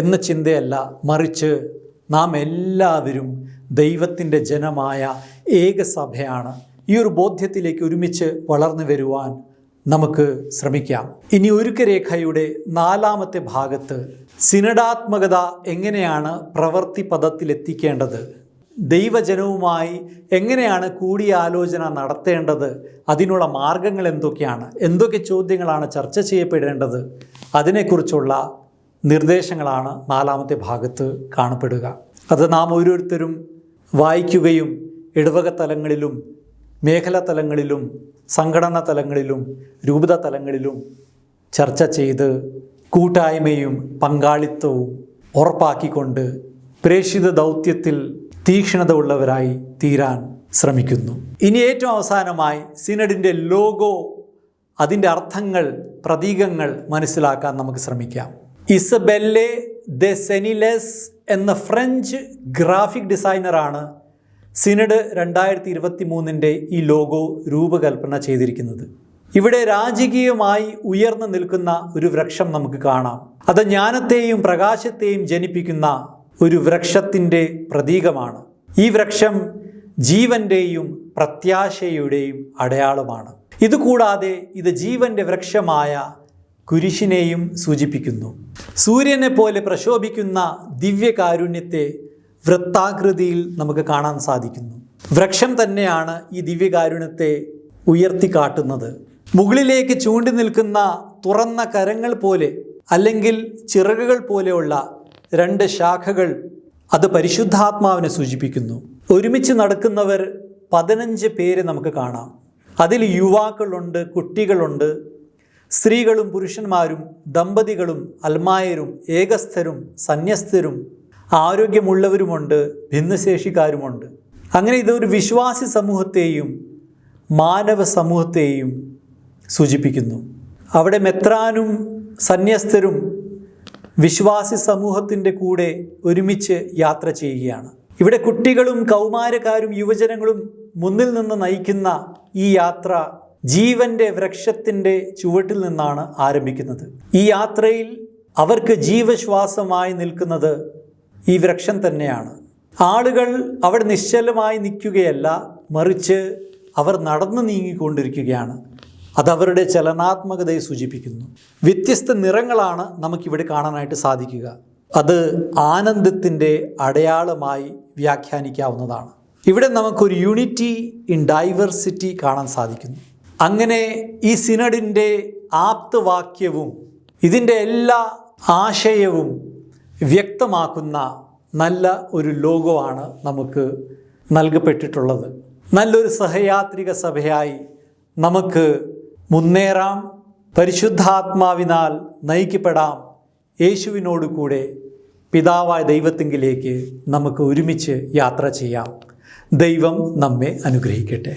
എന്ന ചിന്തയല്ല, മറിച്ച് നാം എല്ലാവരും ദൈവത്തിൻ്റെ ജനമായ ഏക സഭയാണ്. ഈ ഒരു ബോധ്യത്തിലേക്ക് ഒരുമിച്ച് വളർന്നു വരുവാൻ നമുക്ക് ശ്രമിക്കാം. ഇനി ഒരുക്കരേഖയുടെ 4-ാമത്തെ ഭാഗത്ത് സിനഡാത്മകത എങ്ങനെയാണ് പ്രവൃത്തി പദത്തിലെത്തിക്കേണ്ടത്, ദൈവജനവുമായി എങ്ങനെയാണ് കൂടിയാലോചന നടത്തേണ്ടത്, അതിനുള്ള മാർഗങ്ങൾ എന്തൊക്കെയാണ്, എന്തൊക്കെ ചോദ്യങ്ങളാണ് ചർച്ച ചെയ്യപ്പെടേണ്ടത്, അതിനെക്കുറിച്ചുള്ള നിർദ്ദേശങ്ങളാണ് 4-ാമത്തെ ഭാഗത്ത് കാണപ്പെടുക. അത് നാം ഓരോരുത്തരും വായിക്കുകയും ഇടവക തലങ്ങളിലും മേഖലാ തലങ്ങളിലും സംഘടനാ തലങ്ങളിലും രൂപത തലങ്ങളിലും ചർച്ച ചെയ്ത് കൂട്ടായ്മയും പങ്കാളിത്തവും ഉറപ്പാക്കിക്കൊണ്ട് പ്രേക്ഷിത ദൗത്യത്തിൽ തീക്ഷ്ണത ഉള്ളവരായി തീരാൻ ശ്രമിക്കുന്നു. ഇനി ഏറ്റവും അവസാനമായി സിനഡിൻ്റെ ലോഗോ, അതിൻ്റെ അർത്ഥങ്ങൾ, പ്രതീകങ്ങൾ മനസ്സിലാക്കാൻ നമുക്ക് ശ്രമിക്കാം. ഇസബെല്ലെ ദെ സെനിലെസ് എന്ന ഫ്രഞ്ച് ഗ്രാഫിക് ഡിസൈനറാണ് സിനഡ് 2023 ഈ ലോഗോ രൂപകൽപ്പന ചെയ്തിരിക്കുന്നത്. ഇവിടെ രാജകീയമായി ഉയർന്നു നിൽക്കുന്ന ഒരു വൃക്ഷം നമുക്ക് കാണാം. അത് ജ്ഞാനത്തെയും പ്രകാശത്തെയും ജനിപ്പിക്കുന്ന ഒരു വൃക്ഷത്തിൻ്റെ പ്രതീകമാണ്. ഈ വൃക്ഷം ജീവൻ്റെയും പ്രത്യാശയുടെയും അടയാളമാണ്. ഇതുകൂടാതെ ഇത് ജീവൻ്റെ വൃക്ഷമായ കുരിശിനെയും സൂചിപ്പിക്കുന്നു. സൂര്യനെ പോലെ പ്രശോഭിക്കുന്ന ദിവ്യകാരുണ്യത്തെ വൃത്താകൃതിയിൽ നമുക്ക് കാണാൻ സാധിക്കുന്നു. വൃക്ഷം തന്നെയാണ് ഈ ദിവ്യകാരുണ്യത്തെ ഉയർത്തിക്കാട്ടുന്നത്. മുകളിലേക്ക് ചൂണ്ടി നിൽക്കുന്ന തുറന്ന കരങ്ങൾ പോലെ അല്ലെങ്കിൽ ചിറകുകൾ പോലെയുള്ള 2 ശാഖകൾ അത് പരിശുദ്ധാത്മാവിനെ സൂചിപ്പിക്കുന്നു. ഒരുമിച്ച് നടക്കുന്നവർ 15 പേര് നമുക്ക് കാണാം. അതിൽ യുവാക്കളുണ്ട്, കുട്ടികളുണ്ട്, സ്ത്രീകളും പുരുഷന്മാരും, ദമ്പതികളും അൽമായരും, ഏകസ്ഥരും, സന്യസ്തരും, ആരോഗ്യമുള്ളവരുമുണ്ട്, ഭിന്നശേഷിക്കാരുമുണ്ട്. അങ്ങനെ ഇതൊരു വിശ്വാസി സമൂഹത്തെയും മാനവ സമൂഹത്തെയും സൂചിപ്പിക്കുന്നു. അവിടെ മെത്രാനും സന്യസ്തരും വിശ്വാസി സമൂഹത്തിൻ്റെ കൂടെ ഒരുമിച്ച് യാത്ര ചെയ്യുകയാണ്. ഇവിടെ കുട്ടികളും കൗമാരക്കാരും യുവജനങ്ങളും മുന്നിൽ നിന്ന് നയിക്കുന്ന ഈ യാത്ര ജീവൻ്റെ വൃക്ഷത്തിൻ്റെ ചുവട്ടിൽ നിന്നാണ് ആരംഭിക്കുന്നത്. ഈ യാത്രയിൽ അവർക്ക് ജീവശ്വാസമായി നിൽക്കുന്നത് ഈ വൃക്ഷം തന്നെയാണ്. ആളുകൾ അവിടെ നിശ്ചലമായി നിൽക്കുകയല്ല, മറിച്ച് അവർ നടന്നു നീങ്ങിക്കൊണ്ടിരിക്കുകയാണ്. അതവരുടെ ചലനാത്മകതയെ സൂചിപ്പിക്കുന്നു. വ്യത്യസ്ത നിറങ്ങളാണ് നമുക്കിവിടെ കാണാനായിട്ട് സാധിക്കുക. അത് ആനന്ദത്തിൻ്റെ അടയാളമായി വ്യാഖ്യാനിക്കാവുന്നതാണ്. ഇവിടെ നമുക്കൊരു യൂണിറ്റി ഇൻ ഡൈവേഴ്സിറ്റി കാണാൻ സാധിക്കുന്നു. അങ്ങനെ ഈ സിനഡിൻ്റെ ആപ്തവാക്യവും ഇതിൻ്റെ എല്ലാ ആശയവും വ്യക്തമാക്കുന്ന നല്ല ഒരു ലോഗോയാണ് നമുക്ക് നൽകപ്പെട്ടിട്ടുള്ളത്. നല്ലൊരു സഹയാത്രിക സഭയായി നമുക്ക് മുന്നേറാം, പരിശുദ്ധാത്മാവിനാൽ നയിക്കപ്പെടാം. യേശുവിനോട് കൂടെ പിതാവായ ദൈവത്തിങ്കിലേക്ക് നമുക്ക് ഒരുമിച്ച് യാത്ര ചെയ്യാം. ദൈവം നമ്മെ അനുഗ്രഹിക്കട്ടെ.